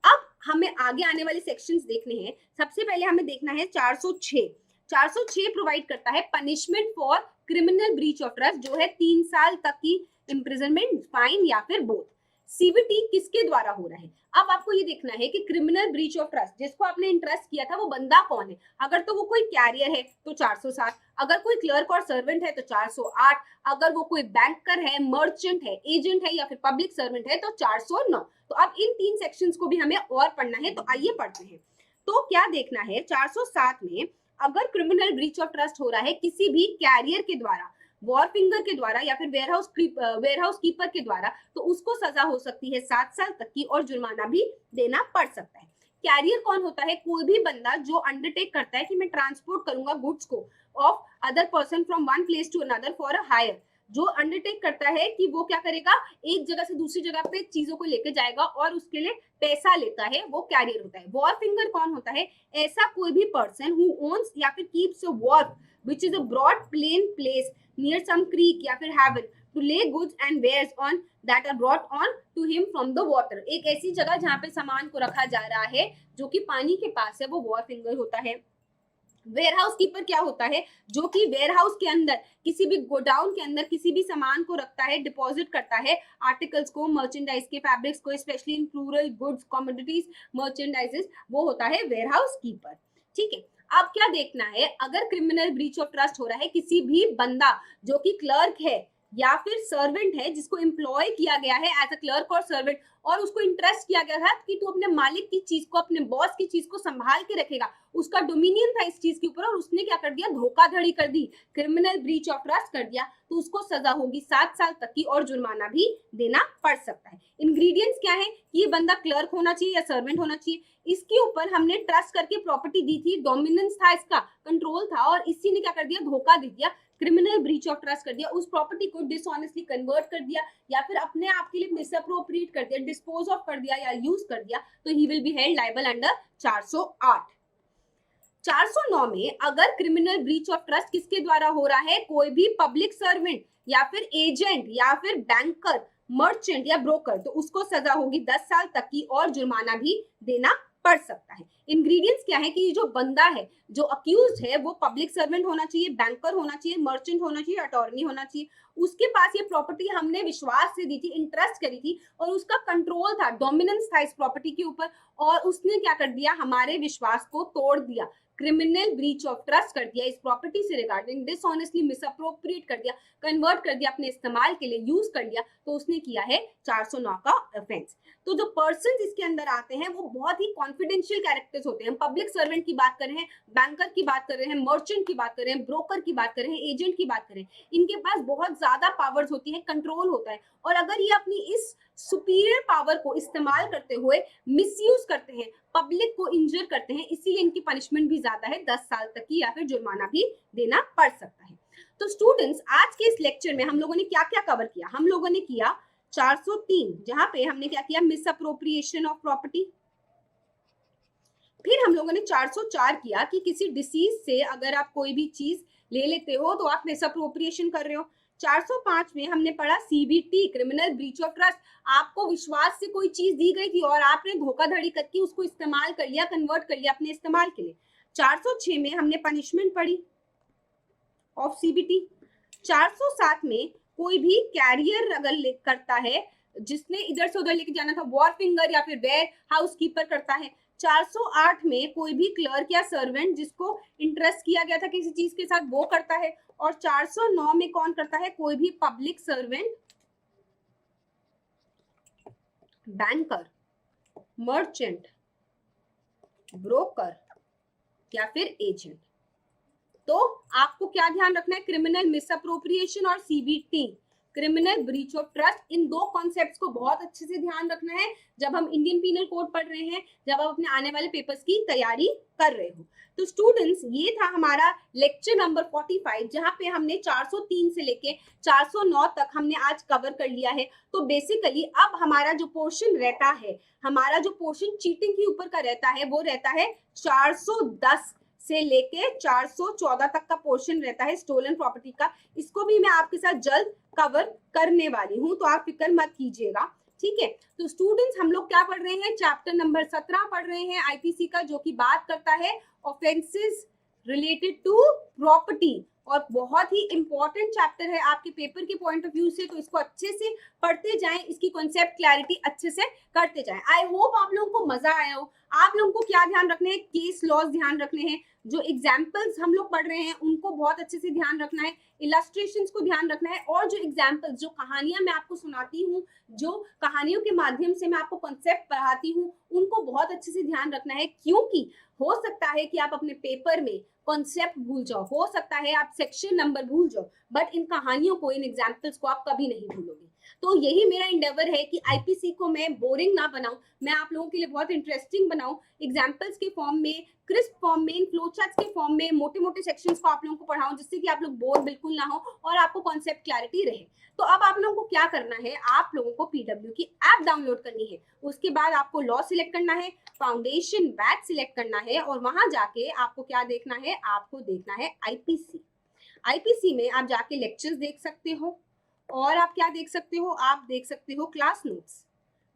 अब हमें आगे आने वाले सेक्शंस देखने हैं। सबसे पहले हमें देखना है 406। 406 प्रोवाइड करता है punishment for criminal breach of trust, जो है 3 साल तक की इम्प्रिजनमेंट, फाइन या फिर बोथ। सीबीटी किसके द्वारा हो रहा है? अब आपको ये देखना है कि क्रिमिनल ब्रीच ऑफ ट्रस्ट जिसको आपने इंटरेस्ट किया था वो बंदा कौन है। अगर तो वो कोई कैरियर है तो 407, अगर कोई क्लर्क और सर्वेंट है तो 408, अगर वो कोई बैंकर है, मर्चेंट है, एजेंट है या फिर पब्लिक सर्वेंट है तो 409। तो अब इन 3 सेक्शंस को भी हमें और पढ़ना है, तो आइए पढ़ते हैं। तो क्या देखना है, 407 में अगर क्रिमिनल ब्रीच ऑफ ट्रस्ट हो रहा है किसी भी कैरियर के द्वारा, वॉर फिंगर के द्वारा या फिर वेयरहाउस कीपर के द्वारा, तो उसको सजा हो सकती है 7 साल तक की और जुर्माना भी देना पड़ सकता है। कैरियर कौन होता है? कोई भी बंदा जो अंडरटेक करता है कि मैं ट्रांसपोर्ट करूंगा गुड्स को of other person from one place to another for a hire, जो अंडरटेक करता है कि वो क्या करेगा, एक जगह से दूसरी जगह पे चीजों को लेके जाएगा और उसके लिए पैसा लेता है, वो कैरियर होता है। वॉर फिंगर कौन होता है? ऐसा कोई भी पर्सन हु ओन्स या फिर keeps a war which is a broad plain place near some creek या फिर haven to lay goods and wares on that are brought on to him from the water। एक ऐसी जगह जहाँ पे सामान को रखा जा रहा है जो कि पानी के पास है, वो वॉर फिंगर होता है। वेयरहाउस कीपर क्या होता है? जो कि वेयरहाउस के अंदर किसी भी गोडाउन के अंदर किसी भी सामान को रखता है, डिपॉजिट करता है, आर्टिकल्स को, मर्चेंडाइज के, फैब्रिक्स को, specially in plural goods, commodities, merchandises, वो होता है वेयरहाउस कीपर। ठीक है, अब क्या देखना है, अगर क्रिमिनल ब्रीच ऑफ ट्रस्ट हो रहा है किसी भी बंदा जो कि क्लर्क है या फिर सर्वेंट है, जिसको एम्प्लॉय किया गया है एज अ क्लर्क और सर्वेंट, और उसको इंटरेस्ट किया गया है कि तू अपने मालिक की चीज को, अपने बॉस की चीज को संभाल के रखेगा, उसका डोमिनियन था इस चीज के ऊपर और उसने क्या कर दिया, धोखाधड़ी कर दी, क्रिमिनल ब्रीच ऑफ ट्रस्ट कर दिया, तो उसको सजा होगी 7 साल तक की और जुर्माना भी देना पड़ सकता है। इंग्रेडिएंट्स क्या है कि ये बंदा क्लर्क होना चाहिए या सर्वेंट होना चाहिए, इसके ऊपर हमने ट्रस्ट करके प्रॉपर्टी दी थी, डोमिनेंस था, इसका कंट्रोल था, और इसी ने क्या कर दिया, धोखा दे दिया, क्रिमिनल ब्रीच ऑफ ट्रस्ट कर दिया, उस प्रॉपर्टी को डिसऑनेस्टली कन्वर्ट कर दिया या फिर अपने आप के लिए मिसअप्रोप्रिएट कर दिया, डिस्पोज ऑफ कर दिया या यूज कर दिया, तो he will be held liable under 408। 409 में अगर क्रिमिनल ब्रीच ऑफ ट्रस्ट किसके द्वारा हो रहा है, कोई भी पब्लिक सर्वेंट या फिर एजेंट या फिर बैंकर, मर्चेंट या ब्रोकर, तो उसको सजा होगी 10 साल तक की और जुर्माना भी देना पड़ सकता है। इंग्रेडिएंट्स क्या है कि जो बंदा है, जो अक्यूज्ड है, वो पब्लिक सर्वेंट होना चाहिए, बैंकर होना चाहिए, मर्चेंट होना चाहिए, अटॉर्नी होना चाहिए, उसके पास ये प्रॉपर्टी हमने विश्वास से दी थी, इंटरेस्ट करी थी और उसका कंट्रोल था, डोमिनेंस था इस प्रॉपर्टी के ऊपर, और उसने क्या कर दिया, हमारे विश्वास को तोड़ दिया, क्रिमिनल ब्रीच ऑफ ट्रस्ट कर दिया, इस प्रॉपर्टी से रिगार्डिंग डिसऑनेस्टली मिसअप्रोप्रिएट कर दिया, कन्वर्ट कर दिया, अपने इस्तेमाल के लिए यूज कर लिया, तो उसने किया है 409 का ऑफेंस। तो जो पर्सन इसके अंदर आते हैं वो बहुत ही कॉन्फिडेंशियल कैरेक्टर्स होते हैं। पब्लिक सर्वेंट की बात कर रहे हैं, बैंकर की बात कर रहे हैं, मर्चेंट की बात कर रहे हैं, ब्रोकर की बात कर रहे हैं, एजेंट की बात कर रहे हैं, इनके पास बहुत ज्यादा पावर्स होती है, कंट्रोल होता है, और अगर ये अपनी इस सुपीरियर पावर को इस्तेमाल करते हुए मिसयूज करते हैं, पब्लिक को इंजर करते हैं, इसीलिए इनकी पनिशमेंट भी ज्यादा है, 10 साल तक की या फिर जुर्माना भी देना पड़ सकता है। तो स्टूडेंट्स, आज के इस लेक्चर में हम लोगों ने क्या क्या कवर किया? हम लोगों ने किया 403, जहां पे हमने क्या किया? Miss appropriation of property. फिर हम लोगों ने 404 किया कि किसी डिसीज से अगर आप कोई भी चीज ले लेते हो तो आप मिस अप्रोप्रिएशन कर रहे हो। 405 में हमने पढ़ा CBT, criminal breach of trust. आपको विश्वास से कोई चीज दी गई थी और आपने धोखाधड़ी करके उसको इस्तेमाल कर लिया, कन्वर्ट कर लिया अपने इस्तेमाल के लिए। 406 में हमने पनिशमेंट पढ़ी ऑफ सीबीटी। 407 में कोई भी कैरियर अगर करता है, जिसने इधर से उधर लेके जाना था, वॉर फिंगर या फिर वेयर हाउस कीपर करता है। 408 में कोई भी क्लर्क या सर्वेंट जिसको इंटरेस्ट किया गया था किसी चीज के साथ, वो करता है। और 409 में कौन करता है? कोई भी public servant, banker, merchant, broker या फिर एजेंट। तो आपको क्या ध्यान रखना है? क्रिमिनल मिसअप्रोप्रिएशन और CBT, criminal breach of trust, इन दो कॉन्सेप्ट्स को बहुत अच्छे से ध्यान रखना है जब हम इंडियन पीनल कोड पढ़ रहे हैं, जब आप अपने आने वाले पेपर्स की तैयारी कर रहे हो। तो स्टूडेंट्स, ये था हमारा लेक्चर नंबर 45, जहां पे हमने 403 से लेके 409 तक हमने आज कवर कर लिया है। तो बेसिकली अब हमारा जो पोर्शन रहता है, हमारा जो पोर्शन चीटिंग के ऊपर का रहता है, वो रहता है 410 से लेके 414 तक का पोर्शन रहता है स्टोलन प्रॉपर्टी का। इसको भी मैं आपके साथ जल्द कवर करने वाली हूँ, तो आप फिक्र मत कीजिएगा, ठीक है। तो स्टूडेंट्स, हम लोग क्या पढ़ रहे हैं? चैप्टर नंबर 17 पढ़ रहे हैं आईपीसी का, जो कि बात करता है ऑफेंसेस रिलेटेड टू प्रॉपर्टी, और बहुत ही इंपॉर्टेंट चैप्टर है आपके पेपर के पॉइंट ऑफ व्यू से। तो इसको अच्छे से पढ़ते जाएं, इसकी कॉन्सेप्ट क्लैरिटी अच्छे से करते जाएं। आई होप आप लोगों को मजा आया हो। आप लोगों को क्या ध्यान रखने हैं? केस लॉज ध्यान रखने हैं, जो एग्जाम्पल्स हम लोग पढ़ रहे हैं उनको बहुत अच्छे से ध्यान रखना है, इलस्ट्रेशंस को ध्यान रखना है, और जो एग्जाम्पल्स, जो कहानियां मैं आपको सुनाती हूँ, जो कहानियों के माध्यम से मैं आपको कॉन्सेप्ट पढ़ाती हूँ, उनको बहुत अच्छे से ध्यान रखना है। क्योंकि हो सकता है कि आप अपने पेपर में कॉन्सेप्ट भूल जाओ, हो सकता है आप सेक्शन नंबर भूल जाओ, बट इन कहानियों को, इन एग्जाम्पल्स को आप कभी नहीं भूलोगे। तो यही मेरा इंडेवर है कि आईपीसी को मैं बोरिंग ना बनाऊं, मैं आप लोगों के लिए बहुत इंटरेस्टिंग बनाऊं, एग्जाम्पल्स के फॉर्म में, क्रिस्प फॉर्म में, इन फ्लो चार्ट्स के फॉर्म में, मोटे मोटे सेक्शंस को आप लोगों को पढ़ाऊं, जिससे कि आप लोग बोर बिल्कुल ना हो और आपको कॉन्सेप्ट क्लैरिटी रहे। तो अब आप लोगों को क्या करना है? आप लोगों को पीडब्ल्यू की ऐप डाउनलोड करनी है, उसके बाद आपको लॉ सिलेक्ट करना है, फाउंडेशन बैच सिलेक्ट करना है, और वहां जाके आपको क्या देखना है? आपको देखना है आईपीसी। आईपीसी में आप जाके लेक्चर्स देख सकते हो, और आप क्या देख सकते हो? आप देख सकते हो क्लास नोट्स,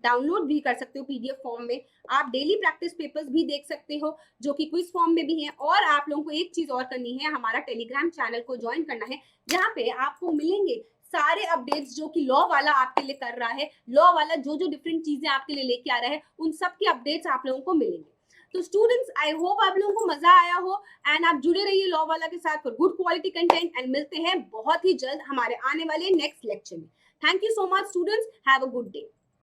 डाउनलोड भी कर सकते हो पीडीएफ फॉर्म में। आप डेली प्रैक्टिस पेपर्स भी देख सकते हो, जो कि क्विज फॉर्म में भी हैं। और आप लोगों को एक चीज और करनी है, हमारा टेलीग्राम चैनल को ज्वाइन करना है, जहाँ पे आपको मिलेंगे सारे अपडेट्स जो कि लॉ वाला आपके लिए कर रहा है, लॉ वाला जो जो डिफरेंट चीजें आपके लिए लेके आ रहा है, उन सब के अपडेट्स आप लोगों को मिलेंगे। तो स्टूडेंट्स, आई होप आप लोगों को मजा आया हो, एंड आप जुड़े रहिए लॉ वाला के साथ for good quality content, and मिलते हैं बहुत ही जल्द हमारे आने वाले नेक्स्ट लेक्चर में। Thank you so much students, have a good day.